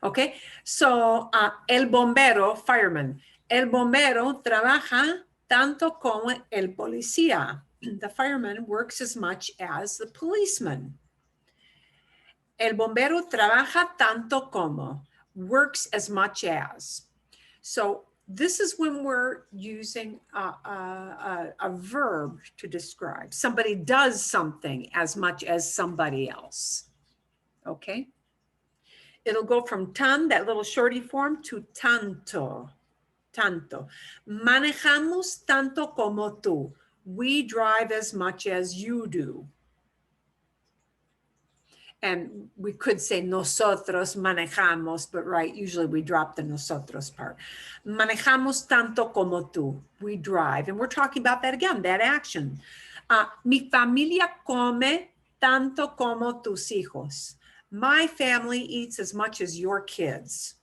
Okay, so el bombero, fireman. El bombero trabaja tanto como el policía. The fireman works as much as the policeman. El bombero trabaja tanto como, works as much as. So this is when we're using a verb to describe. Somebody does something as much as somebody else. Okay. It'll go from tan, that little shorty form, to tanto. Tanto. Manejamos tanto como tú. We drive as much as you do. And we could say nosotros manejamos, but right, usually we drop the nosotros part. Manejamos tanto como tú. We drive. And we're talking about that again, that action. Mi familia come tanto como tus hijos. My family eats as much as your kids.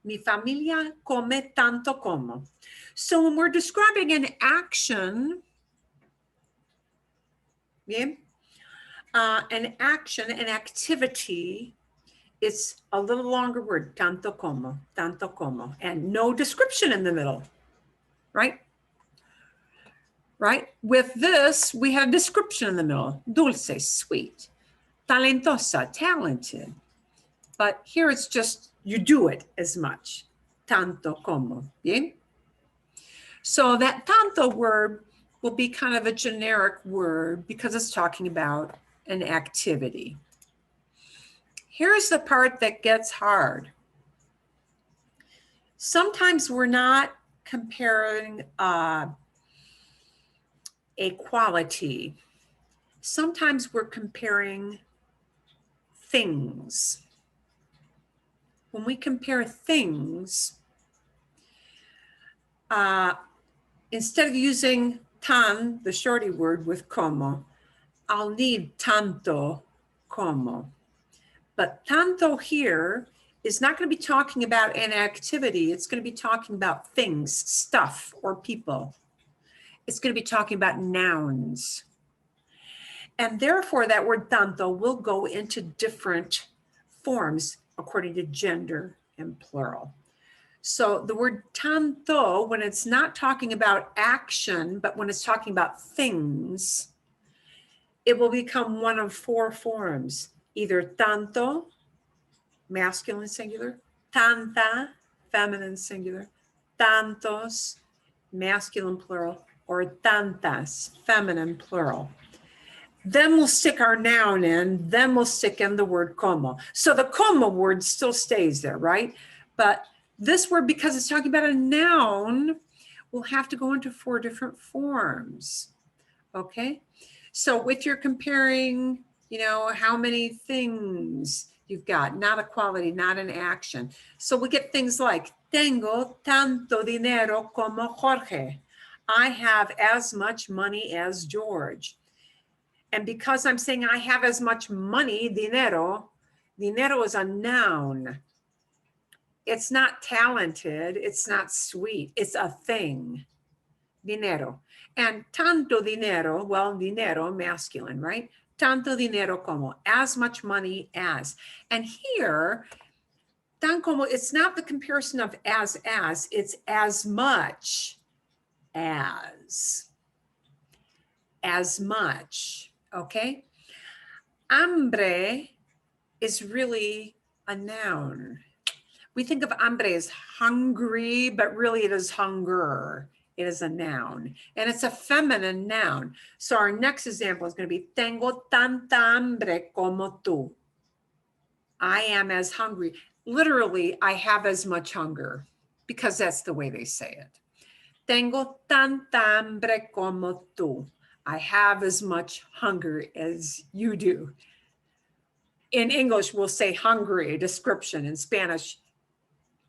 Mi familia come tanto como. So when we're describing an action, bien, an action, an activity, it's a little longer word, tanto como, and no description in the middle, right? Right? With this, we have description in the middle, dulce, sweet, talentosa, talented. But here it's just, you do it as much, tanto como, bien? So that tanto word will be kind of a generic word because it's talking about an activity. Here's the part that gets hard. Sometimes we're not comparing a quality. Sometimes we're comparing things. when we compare things, instead of using tan, the shorty word with como, I'll need tanto como. But tanto here is not going to be talking about an activity. It's going to be talking about things, stuff, or people. It's going to be talking about nouns. And therefore, that word tanto will go into different forms according to gender and plural. So the word tanto, when it's not talking about action, but when it's talking about things, it will become one of four forms, either tanto, masculine singular, tanta, feminine singular, tantos, masculine plural, or tantas, feminine plural. Then we'll stick our noun in, then we'll stick in the word como. So the como word still stays there, right? But this word, because it's talking about a noun, will have to go into four different forms, okay? So if you're comparing, you know, how many things you've got, not a quality, not an action. So we get things like, tengo tanto dinero como Jorge. I have as much money as George. And because I'm saying I have as much money, dinero, dinero is a noun. It's not talented, it's not sweet, it's a thing, dinero. And tanto dinero, well, dinero, masculine, right? Tanto dinero como, as much money as. And here, tan como, it's not the comparison of as, it's as much as much, okay? Hambre is really a noun. We think of hambre as hungry, but really it is hunger. It is a noun, and it's a feminine noun. So our next example is going to be, tengo tanta hambre como tú. I am as hungry. Literally, I have as much hunger, because that's the way they say it. Tengo tanta hambre como tú. I have as much hunger as you do. In English, we'll say hungry, a description. In Spanish,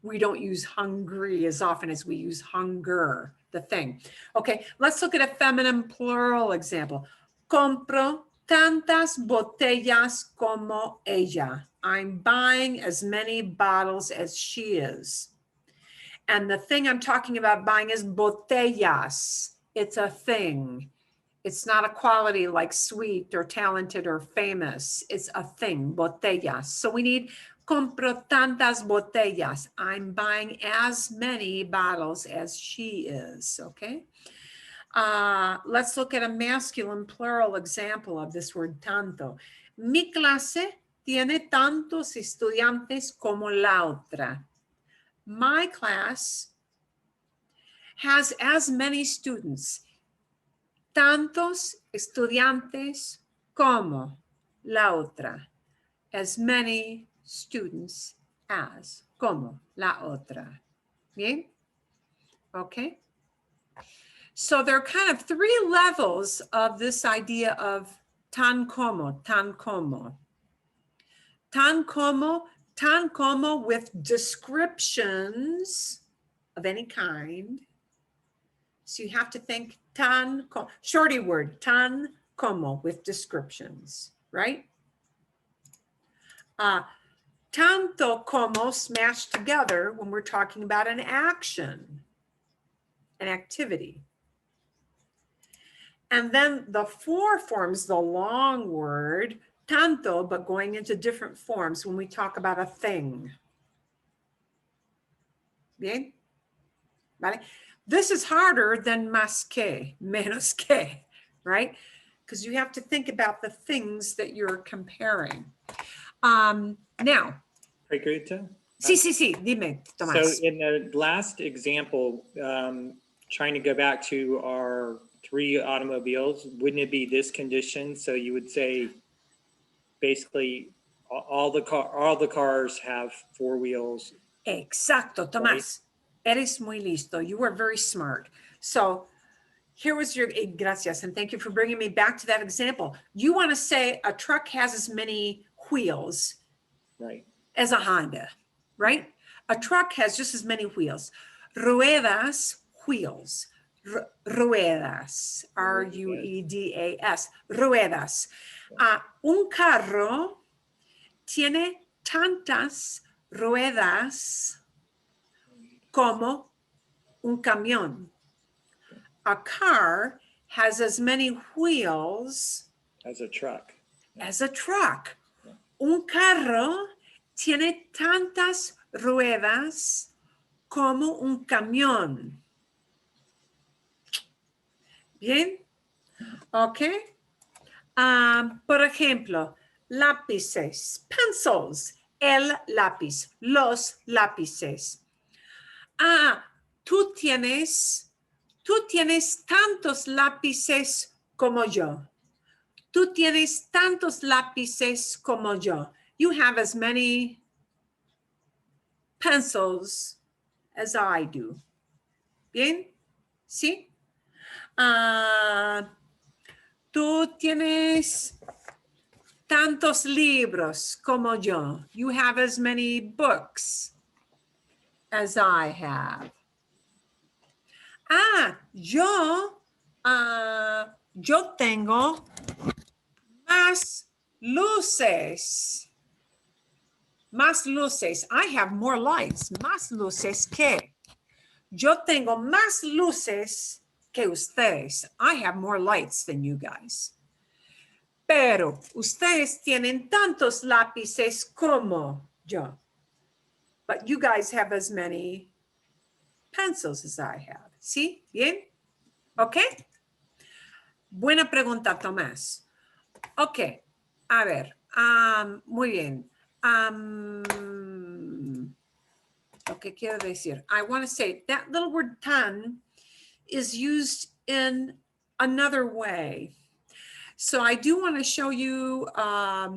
we don't use hungry as often as we use hunger, the thing. Okay, let's look at a feminine plural example. Compro tantas botellas como ella. I'm buying as many bottles as she is. And the thing I'm talking about buying is botellas. It's a thing. It's not a quality like sweet or talented or famous. It's a thing, botellas. So we need compro tantas botellas. I'm buying as many bottles as she is, okay? Let's look at a masculine plural example of this word tanto. Mi clase tiene tantos estudiantes como la otra. My class has as many students. Tantos estudiantes como la otra. As many students as como la otra. Bien? Okay. So there are kind of three levels of this idea of tan como, tan como. Tan como with descriptions of any kind. So you have to think tan como, shorty word, tan como with descriptions, right? Tanto como smashed together when we're talking about an action, an activity. And then the four forms, the long word, tanto, but going into different forms when we talk about a thing. Bien? Vale? This is harder than más que, menos que, right? Because you have to think about the things that you're comparing. Now. Margarita? Sí, dime, Tomás. So in the last example, trying to go back to our 3 automobiles, wouldn't it be this condition? So you would say basically all the cars have 4 wheels. Exacto, Tomás. Eres muy listo. You are very smart. So here was your, gracias, and thank you for bringing me back to that example. You want to say a truck has as many wheels, Right, as a Honda, right? A truck has just as many wheels. Ruedas, wheels. Ruedas, R-U-E-D-A-S, ruedas. Un carro tiene tantas ruedas como un camión. A car has as many wheels As a truck. as a truck. Un carro tiene tantas ruedas como un camión. Bien, ok. Por ejemplo, lápices, pencils, el lápiz, los lápices. Tú tienes tantos lápices como yo. Tú tienes tantos lápices como yo. You have as many pencils as I do. Bien, ¿sí? Tú tienes tantos libros como yo. You have as many books as I have. Yo tengo más luces. Más luces. I have more lights. Más luces que. Yo tengo más luces que ustedes. I have more lights than you guys. Pero ustedes tienen tantos lápices como yo. But you guys have as many pencils as I have. ¿Sí? ¿Bien? ¿Ok? Buena pregunta, Tomás. Ok. A ver. Muy bien. Lo que quiero decir. I want to say that little word tan is used in another way. So I do want to show you a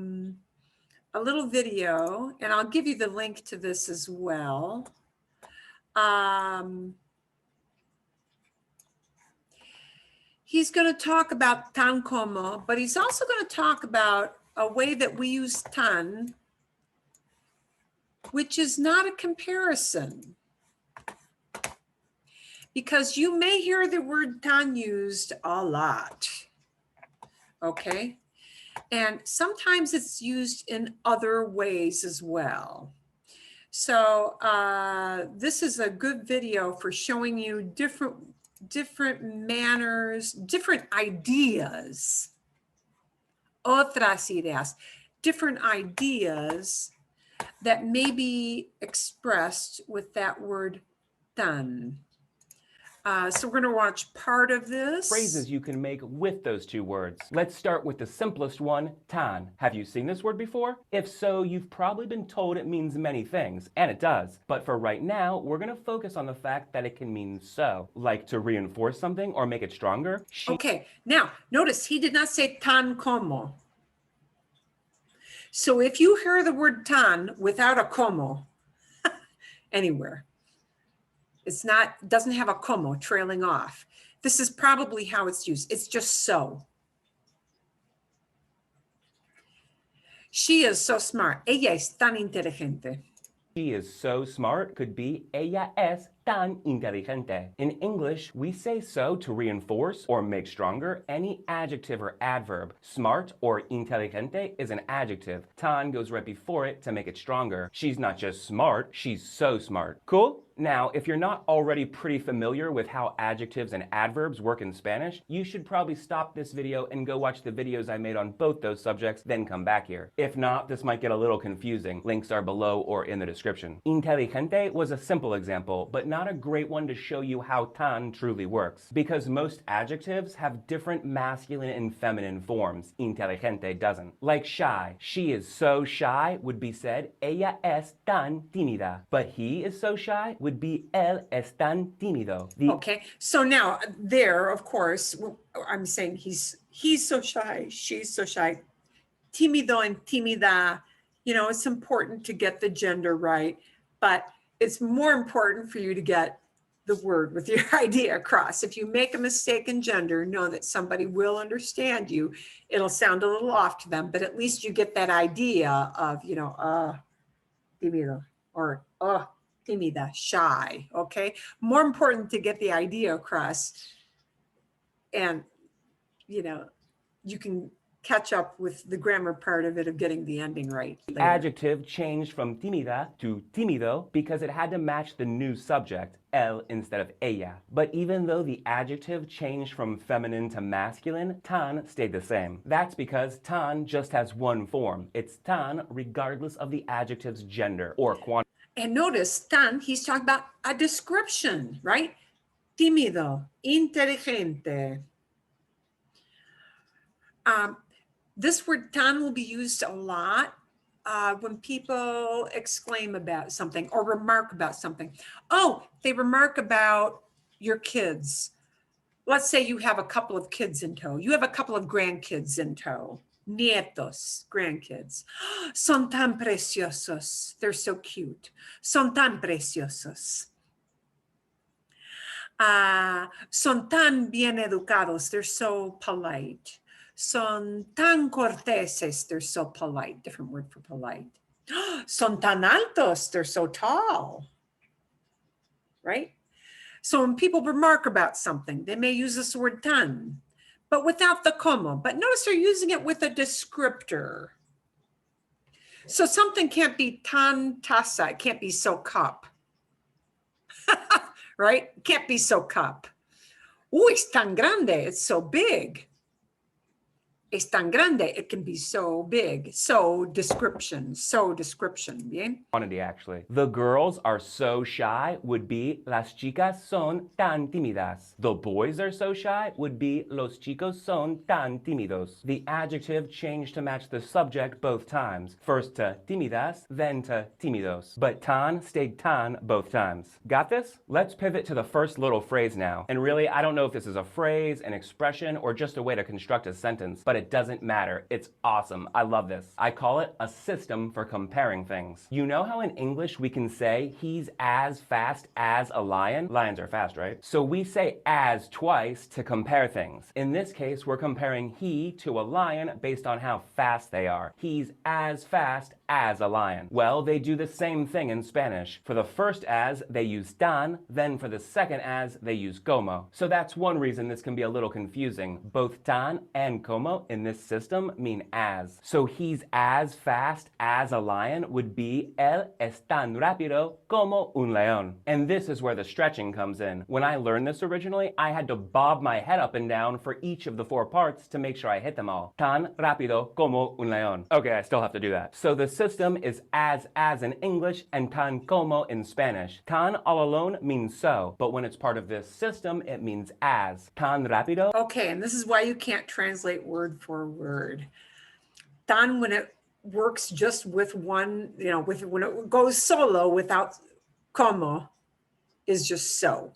little video, and I'll give you the link to this as well. He's going to talk about tan como, but he's also going to talk about a way that we use tan, which is not a comparison. Because you may hear the word tan used a lot, okay? And sometimes it's used in other ways as well. So this is a good video for showing you different manners, different ideas, otras ideas, different ideas that may be expressed with that word tan. So we're going to watch part of this. Phrases you can make with those two words. Let's start with the simplest one, tan. Have you seen this word before? If so, you've probably been told it means many things, and it does. But for right now, we're going to focus on the fact that it can mean so, like to reinforce something or make it stronger. Okay, now notice he did not say tan como. So if you hear the word tan without a como anywhere, doesn't have a como trailing off. This is probably how it's used. It's just so. She is so smart. Ella es tan inteligente. She is so smart could be ella es tan inteligente. In English, we say so to reinforce or make stronger any adjective or adverb. Smart or inteligente is an adjective. Tan goes right before it to make it stronger. She's not just smart, she's so smart. Cool? Now, if you're not already pretty familiar with how adjectives and adverbs work in Spanish, you should probably stop this video and go watch the videos I made on both those subjects, then come back here. If not, this might get a little confusing. Links are below or in the description. Inteligente was a simple example, but not a great one to show you how tan truly works, because most adjectives have different masculine and feminine forms. Inteligente doesn't. Like shy. She is so shy would be said, ella es tan tímida. But he is so shy would be él es tan tímido. Okay, so now there, of course, I'm saying he's so shy, she's so shy. Tímido and tímida, you know, it's important to get the gender right, but it's more important for you to get the word with your idea across. If you make a mistake in gender, know that somebody will understand you. It'll sound a little off to them, but at least you get that idea of, you know, tímido or oh, tímida, shy, okay? More important to get the idea across. And, you know, you can catch up with the grammar part of it of getting the ending right later. Adjective changed from tímida to tímido because it had to match the new subject, él instead of ella. But even though the adjective changed from feminine to masculine, tan stayed the same. That's because tan just has one form. It's tan regardless of the adjective's gender or quantity. And notice, tan, he's talking about a description, right? Tímido, inteligente. This word tan will be used a lot when people exclaim about something or remark about something. Oh, they remark about your kids. Let's say you have a couple of kids in tow. You have a couple of grandkids in tow. Nietos, grandkids. Son tan preciosos. They're so cute. Son tan preciosos. Son tan bien educados. They're so polite. Son tan corteses. They're so polite. Different word for polite. Son tan altos. They're so tall. Right? So when people remark about something, they may use this word tan, but without the como. But notice they're using it with a descriptor. So something can't be tan taza. It can't be so cup. Right? It can't be so cup. Oh, es tan grande. It's so big. Es tan grande. It can be so big. So description. Bien? Quantity, actually. The girls are so shy would be las chicas son tan tímidas. The boys are so shy would be los chicos son tan tímidos. The adjective changed to match the subject both times. First to tímidas, then to tímidos. But tan stayed tan both times. Got this? Let's pivot to the first little phrase now. And really, I don't know if this is a phrase, an expression, or just a way to construct a sentence, but it doesn't matter. It's awesome. I love this. I call it a system for comparing things. You know how in English we can say he's as fast as a lion? Lions are fast, right? So we say as twice to compare things. In this case, we're comparing he to a lion based on how fast they are. He's as fast as a lion. Well, they do the same thing in Spanish. For the first as, they use tan, then for the second as, they use como. So that's one reason this can be a little confusing. Both tan and como in this system mean as. So he's as fast as a lion would be él es tan rápido como un león. And this is where the stretching comes in. When I learned this originally, I had to bob my head up and down for each of the 4 parts to make sure I hit them all. Tan rápido como un león. Okay, I still have to do that. So the system is as in English and tan como in Spanish. Tan all alone means so, but when it's part of this system, it means as. Tan rápido. Okay, and this is why you can't translate word for word. Tan, when it works just with one, when it goes solo without como, is just so.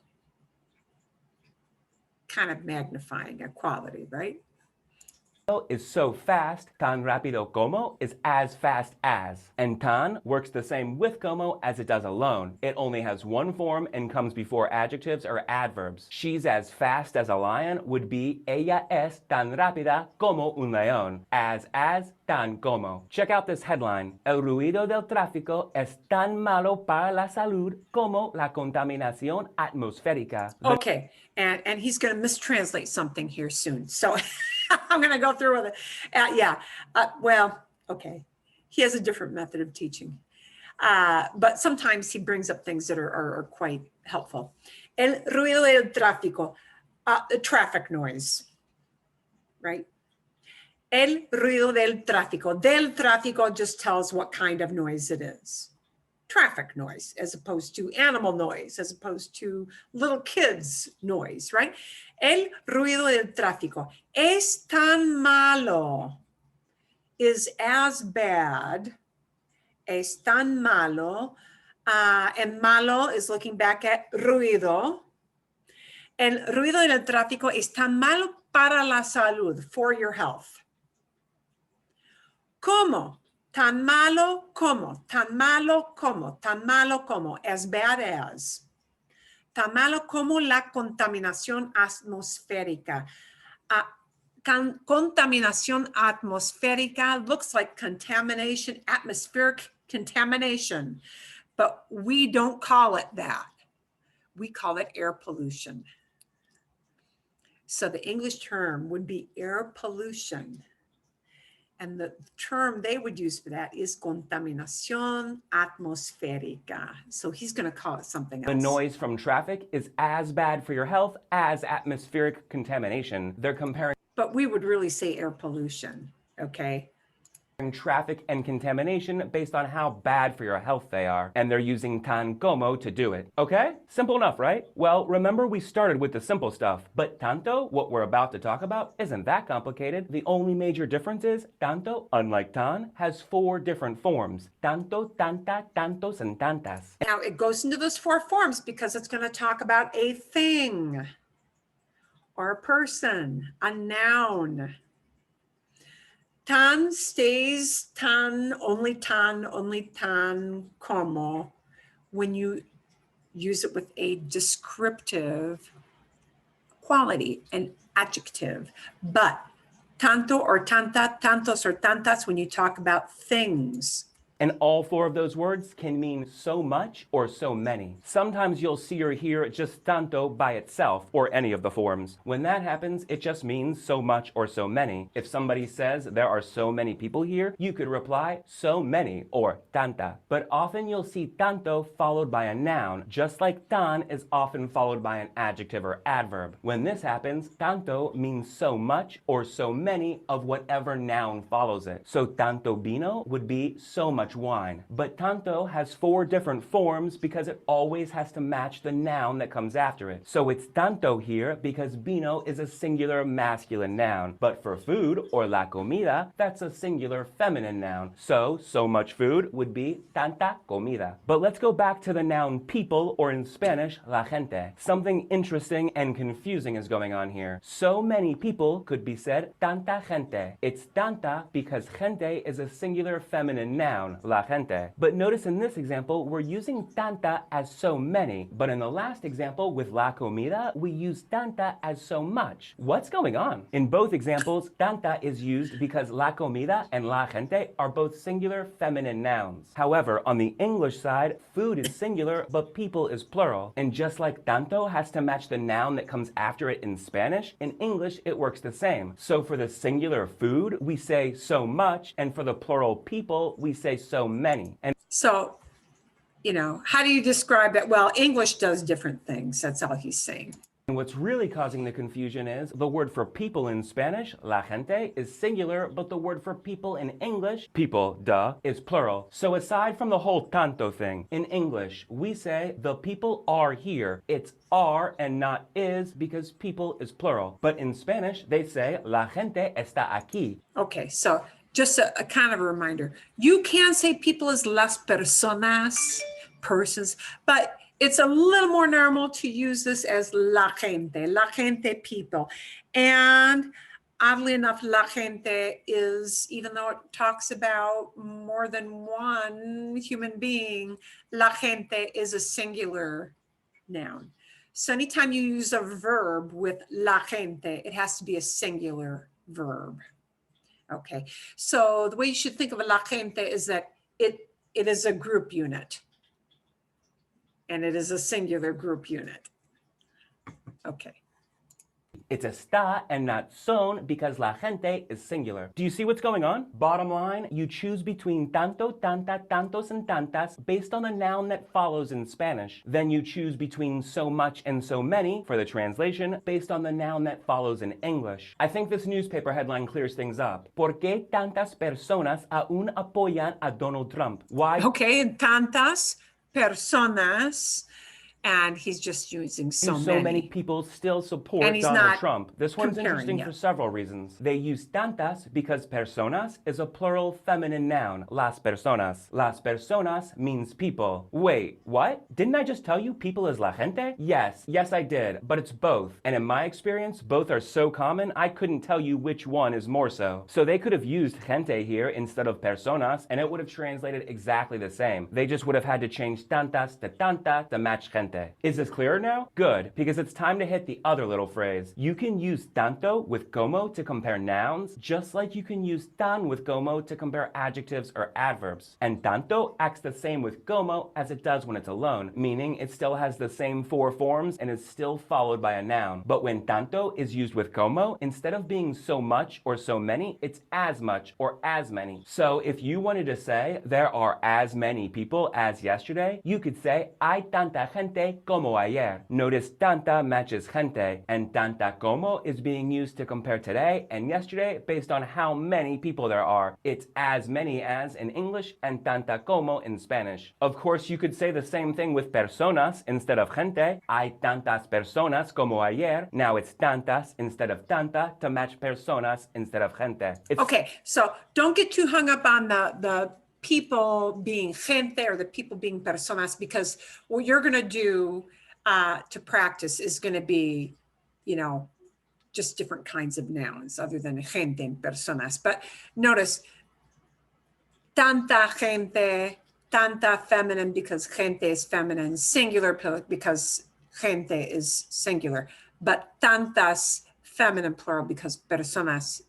Kind of magnifying a quality, right? Is so fast, tan rápido como is as fast as. And tan works the same with como as it does alone. It only has one form and comes before adjectives or adverbs. She's as fast as a lion would be ella es tan rápida como un león. As, tan como. Check out this headline. El ruido del tráfico es tan malo para la salud como la contaminación atmosférica. Okay, and he's going to mistranslate something here soon. So I'm going to go through with it. Well, okay. He has a different method of teaching. But sometimes he brings up things that are quite helpful. El ruido del tráfico, the traffic noise, right? El ruido del tráfico. Del tráfico just tells what kind of noise it is. Traffic noise, as opposed to animal noise, as opposed to little kids noise, right? El ruido del tráfico es tan malo, is as bad, es tan malo, and malo is looking back at ruido. El ruido del tráfico es tan malo para la salud, for your health. Como? Tan malo como, tan malo como, tan malo como, as bad as. Tan malo como la contaminación atmosférica. Contaminación atmosférica looks like contamination, atmospheric contamination. but we don't call it that. We call it air pollution. So the English term would be air pollution. And the term they would use for that is contaminación atmosférica. So he's going to call it something else. The noise from traffic is as bad for your health as atmospheric contamination. They're comparing But we would really say air pollution, okay? traffic and contamination based on how bad for your health they are, and they're using tan como to do it. Okay? Simple enough, right? Well, remember we started with the simple stuff, but tanto, what we're about to talk about, isn't that complicated. The only major difference is tanto, unlike tan, has 4 different forms. Tanto, tanta, tantos, and tantas. Now it goes into those 4 forms because it's going to talk about a thing or a person, a noun. Tan stays tan, only como, when you use it with a descriptive quality, an adjective. But tanto or tanta, tantos or tantas, when you talk about things. And all 4 of those words can mean so much or so many. Sometimes you'll see or hear just tanto by itself, or any of the forms. When that happens, it just means so much or so many. If somebody says there are so many people here, you could reply so many or tanta. But often you'll see tanto followed by a noun, just like tan is often followed by an adjective or adverb. When this happens, tanto means so much or so many of whatever noun follows it. So tanto vino would be so much wine. But tanto has 4 different forms because it always has to match the noun that comes after it. So it's tanto here because vino is a singular masculine noun. But for food, or la comida, that's a singular feminine noun. So much food would be tanta comida. But let's go back to the noun people, or in Spanish, la gente. Something interesting and confusing is going on here. So many people could be said tanta gente. It's tanta because gente is a singular feminine noun, la gente. But notice in this example, we're using tanta as so many, but in the last example with la comida, we use tanta as so much. What's going on? In both examples, tanta is used because la comida and la gente are both singular feminine nouns. However, on the English side, food is singular, but people is plural. And just like tanto has to match the noun that comes after it in Spanish, in English it works the same. So for the singular food, we say so much, and for the plural people, we say so many. And So, how do you describe that? Well, English does different things. That's all he's saying. what's really causing the confusion is the word for people in Spanish, la gente, is singular, but the word for people in English, people, duh, is plural. So aside from the whole tanto thing, in English, we say the people are here. It's are and not is because people is plural. But in Spanish, they say la gente está aquí. Okay, so just a kind of a reminder. You can say people as las personas, persons, but it's a little more normal to use this as la gente, people. And oddly enough, la gente is, even though it talks about more than one human being, la gente is a singular noun. So anytime you use a verb with la gente, it has to be a singular verb. Okay, so the way you should think of a la gente is that it is a group unit. And it is a singular group unit. Okay. It's está and not son because la gente is singular. Do you see what's going on? Bottom line, you choose between tanto, tanta, tantos, and tantas based on the noun that follows in Spanish. Then you choose between so much and so many for the translation based on the noun that follows in English. I think this newspaper headline clears things up. ¿Por qué tantas personas aún apoyan a Donald Trump? Why? Okay, and tantas personas, and he's just using so many people still support And he's Donald not Trump. This one's comparing, interesting yeah. for several reasons. They use tantas because personas is a plural feminine noun. Las personas. Las personas means people. Wait, what? Didn't I just tell you people is la gente? Yes, I did, but it's both. And in my experience, both are so common, I couldn't tell you which one is more so. So they could have used gente here instead of personas, and it would have translated exactly the same. They just would have had to change tantas to tanta to match gente. gente. Is this clearer now? Good, because it's time to hit the other little phrase. You can use tanto with como to compare nouns, just like you can use tan with como to compare adjectives or adverbs. And tanto acts the same with como as it does when it's alone, meaning it still has the same 4 forms and is still followed by a noun. But when tanto is used with como, instead of being so much or so many, it's as much or as many. So if you wanted to say there are as many people as yesterday, you could say hay tanta gente como ayer. Notice tanta matches gente, and tanta como is being used to compare today and yesterday based on how many people there are. It's as many as in English and tanta como in Spanish. Of course, you could say the same thing with personas instead of gente. Hay tantas personas como ayer. Now it's tantas instead of tanta to match personas instead of gente. Okay, so don't get too hung up on the people being gente or the people being personas, because what you're going to do to practice is going to be, just different kinds of nouns other than gente and personas. But notice, tanta gente, tanta feminine because gente is feminine, singular because gente is singular, but tantas feminine plural because personas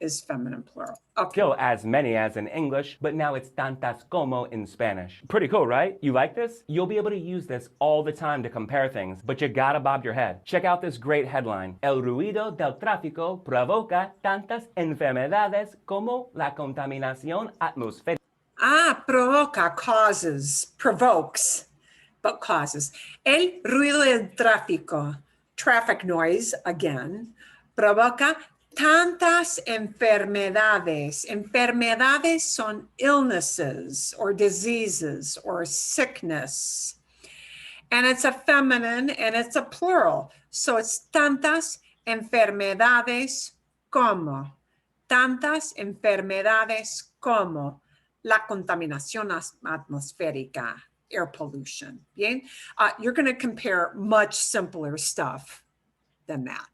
is feminine plural. Okay. Still as many as in English, but now it's tantas como in Spanish. Pretty cool, right? You like this? You'll be able to use this all the time to compare things, but you gotta bob your head. Check out this great headline. El ruido del tráfico provoca tantas enfermedades como la contaminación atmosférica. Provoca, causes, provokes, but causes. El ruido del tráfico, traffic noise, again, provoca tantas enfermedades. Enfermedades son illnesses or diseases or sickness. And it's a feminine and it's a plural. So it's tantas enfermedades como. Tantas enfermedades como la contaminación atmosférica, air pollution. Bien? You're going to compare much simpler stuff than that.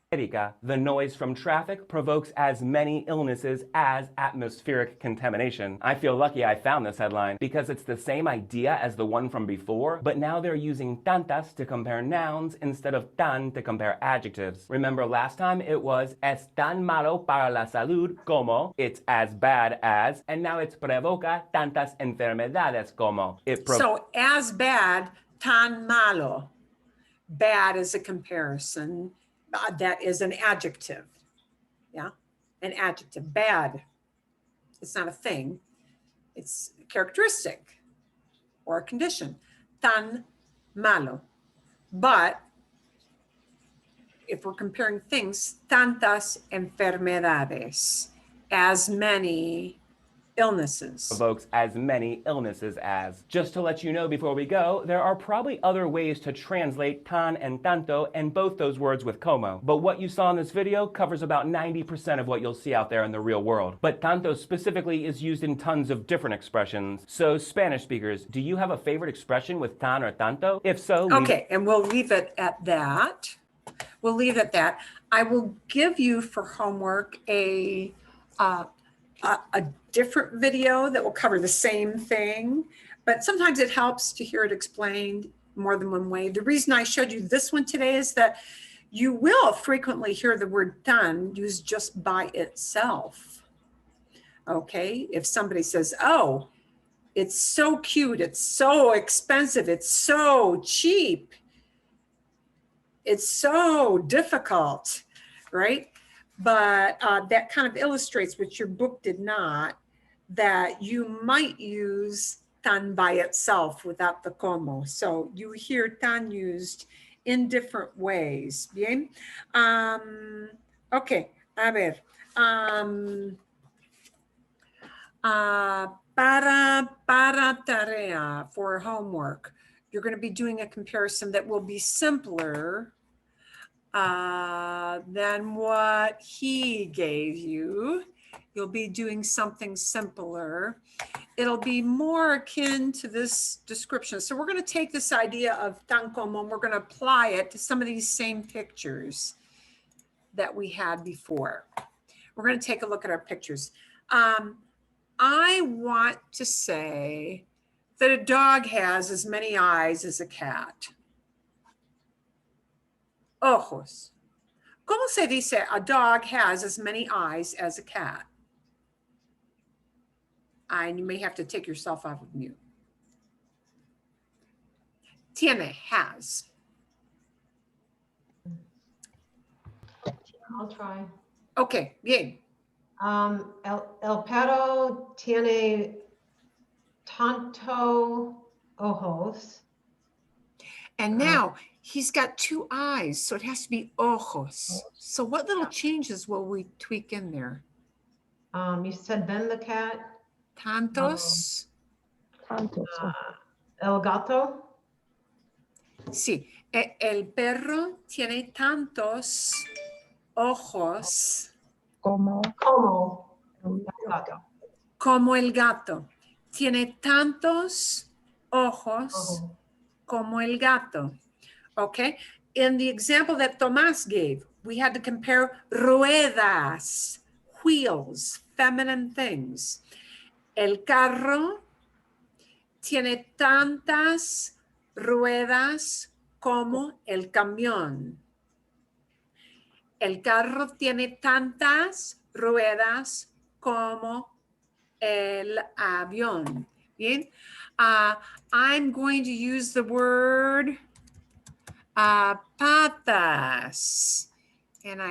The noise from traffic provokes as many illnesses as atmospheric contamination. I feel lucky I found this headline because it's the same idea as the one from before, but now they're using tantas to compare nouns instead of tan to compare adjectives. Remember last time it was es tan malo para la salud como, it's as bad as, and now it's provoca tantas enfermedades como. So as bad, tan malo. Bad is a comparison. That is an adjective. Yeah, an adjective. Bad. It's not a thing. It's a characteristic or a condition. Tan malo. But if we're comparing things, tantas enfermedades, as many illnesses. Provokes as many illnesses as. Just to let you know before we go, there are probably other ways to translate tan and tanto and both those words with como. But what you saw in this video covers about 90% of what you'll see out there in the real world. But tanto specifically is used in tons of different expressions. So Spanish speakers, do you have a favorite expression with tan or tanto? If so, Okay, and we'll leave it at that. We'll leave it at that. I will give you for homework a different video that will cover the same thing, but sometimes it helps to hear it explained more than one way. The reason I showed you this one today is that you will frequently hear the word tan used just by itself. Okay, if somebody says, oh, it's so cute, it's so expensive, it's so cheap, it's so difficult, right? But that kind of illustrates, which your book did not, that you might use tan by itself without the como. So you hear tan used in different ways. Bien. Okay, a ver. Para tarea, for homework, you're going to be doing a comparison that will be simpler than what he gave you. You'll be doing something simpler. It'll be more akin to this description. So we're going to take this idea of tan como and we're going to apply it to some of these same pictures that we had before. We're going to take a look at our pictures. I want to say that a dog has as many eyes as a cat? Ojos. ¿Cómo se dice a dog has as many eyes as a cat? And you may have to take yourself off of mute. Tiene, has. I'll try. Okay, bien. El perro tiene tanto ojos. And now he's got 2 eyes, so it has to be ojos. So what little changes will we tweak in there? You said then the cat. Tantos. Tantos. El gato. Sí, el perro tiene tantos ojos Como Como el el gato. como el gato. Tiene tantos ojos Ojo. como el gato. Okay. In the example that Tomás gave, we had to compare ruedas, wheels, feminine things. El carro tiene tantas ruedas como el camión. El carro tiene tantas ruedas como el avión. Bien. I'm going to use the word patas. And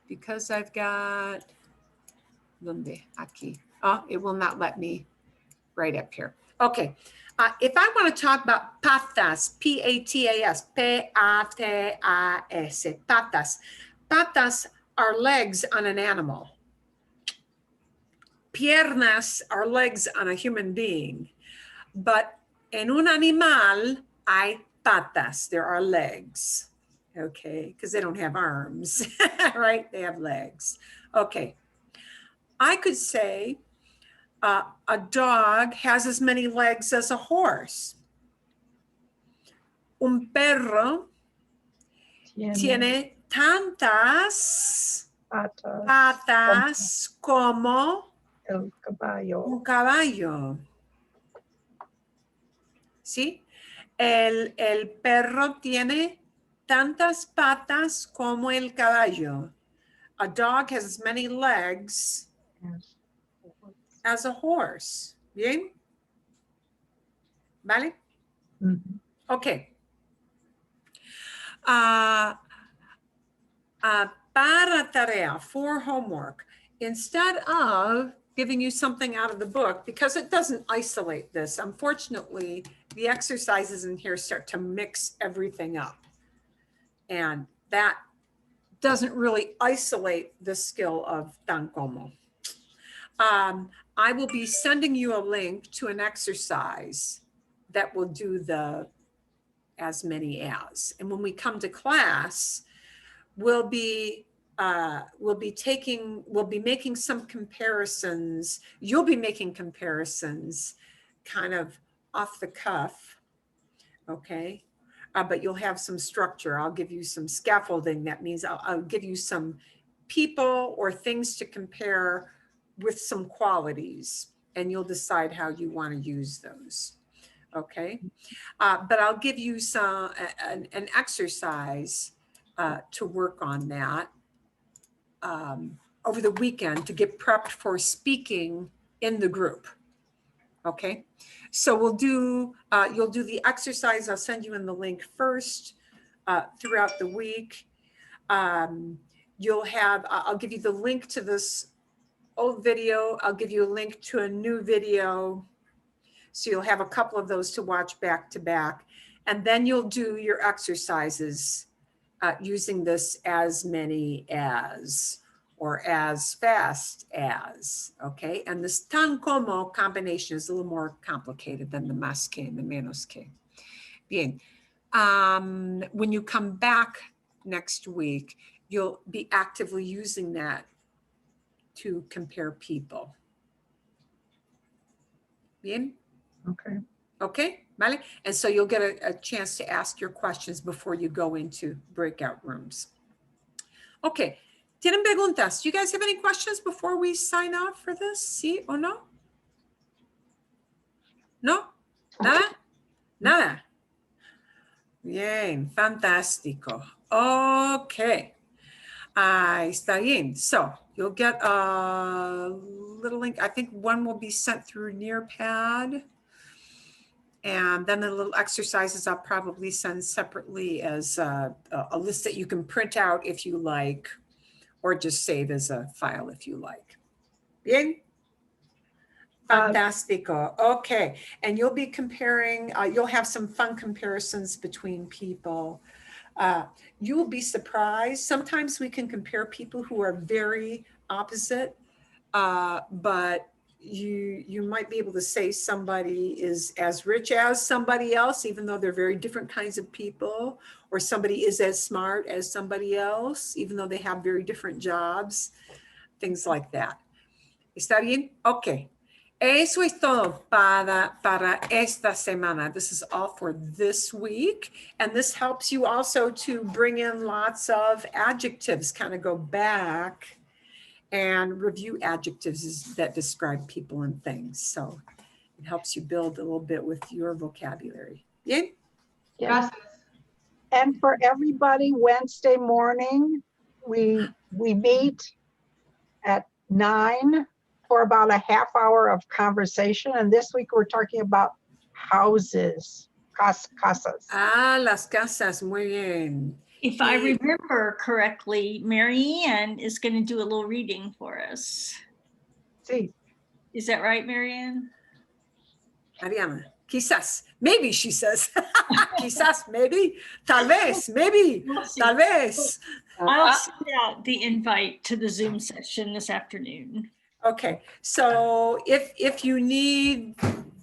because I've got, ¿dónde? Aquí. Oh, it will not let me right up here. Okay. If I want to talk about patas, P-A-T-A-S, P-A-T-A-S, patas. Patas are legs on an animal. Piernas are legs on a human being. But en un animal hay patas. There are legs. Okay, because they don't have arms, right? They have legs. Okay. I could say a dog has as many legs as a horse. Un perro tiene tantas patas. patas como El caballo. un caballo. ¿Sí? El perro tiene tantas patas como el caballo. A dog has as many legs Yes. as a horse. ¿Bien? ¿Vale? Mhm. Okay. Para tarea, for homework, instead of giving you something out of the book, because it doesn't isolate this, unfortunately, the exercises in here start to mix everything up. And that doesn't really isolate the skill of tan como. I will be sending you a link to an exercise that will do the as many as. And when we come to class, we'll be making some comparisons. You'll be making comparisons kind of off the cuff, okay? But you'll have some structure. I'll give you some scaffolding. That means I'll give you some people or things to compare with some qualities, and you'll decide how you want to use those, okay? But I'll give you an exercise to work on that over the weekend to get prepped for speaking in the group. Okay, so you'll do the exercise. I'll send you in the link first throughout the week. I'll give you the link to this old video. I'll give you a link to a new video. So you'll have a couple of those to watch back to back. And then you'll do your exercises using this as many as, or as fast as, okay? And this tan como combination is a little more complicated than the más que and the menos que. Bien. When you come back next week, you'll be actively using that to compare people. Bien? Okay. Okay, vale? And so you'll get a chance to ask your questions before you go into breakout rooms. Okay, ¿tienen preguntas? Do you guys have any questions before we sign off for this? Sí o no? ¿No? ¿Nada? Nada. Bien, fantástico. Okay. Está bien. So you'll get a little link. I think one will be sent through Nearpad. And then the little exercises I'll probably send separately as a list that you can print out if you like, or just save as a file if you like. Bien? Fantastico. Okay. And you'll be comparing, you'll have some fun comparisons between people. You will be surprised. Sometimes we can compare people who are very opposite, but you might be able to say somebody is as rich as somebody else, even though they're very different kinds of people, or somebody is as smart as somebody else, even though they have very different jobs, things like that. ¿Está bien? Okay. Eso es todo para esta semana. This is all for this week. And this helps you also to bring in lots of adjectives, kind of go back and review adjectives that describe people and things. So it helps you build a little bit with your vocabulary. Bien? Yeah. And for everybody, Wednesday morning, we meet at 9 for about a half hour of conversation. And this week we're talking about houses, casas. Las casas, muy bien. If I remember correctly, Mary Ann is going to do a little reading for us. Sí. Is that right, Mary Ann? Mariana, quizás, maybe she says, quizás, maybe, tal vez, maybe, We'll see. tal vez. I'll send out the invite to the Zoom session this afternoon. Okay, so if you need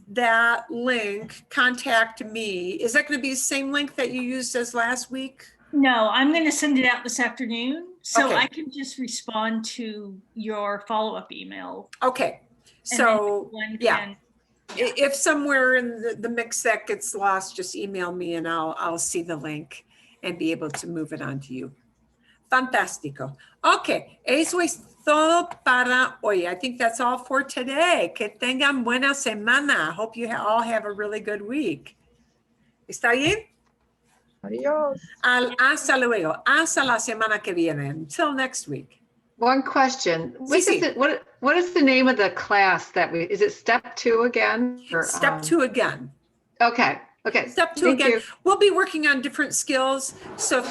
that link, contact me. Is that going to be the same link that you used as last week? No, I'm going to send it out this afternoon. So Okay. I can just respond to your follow-up email. Okay, and then so one yeah. can- If somewhere in the mix that gets lost, just email me and I'll see the link and be able to move it on to you. Fantástico. Okay, eso es todo para hoy. I think that's all for today. Que tengan buena semana. Hope you all have a really good week. ¿Está bien? Adios. Hasta luego. Hasta la semana que viene. Until next week. One question. Sí. What is the name of the class is it step 2 again? Or, Step 2 again. Okay. Step 2 Thank again. you. We'll be working on different skills. So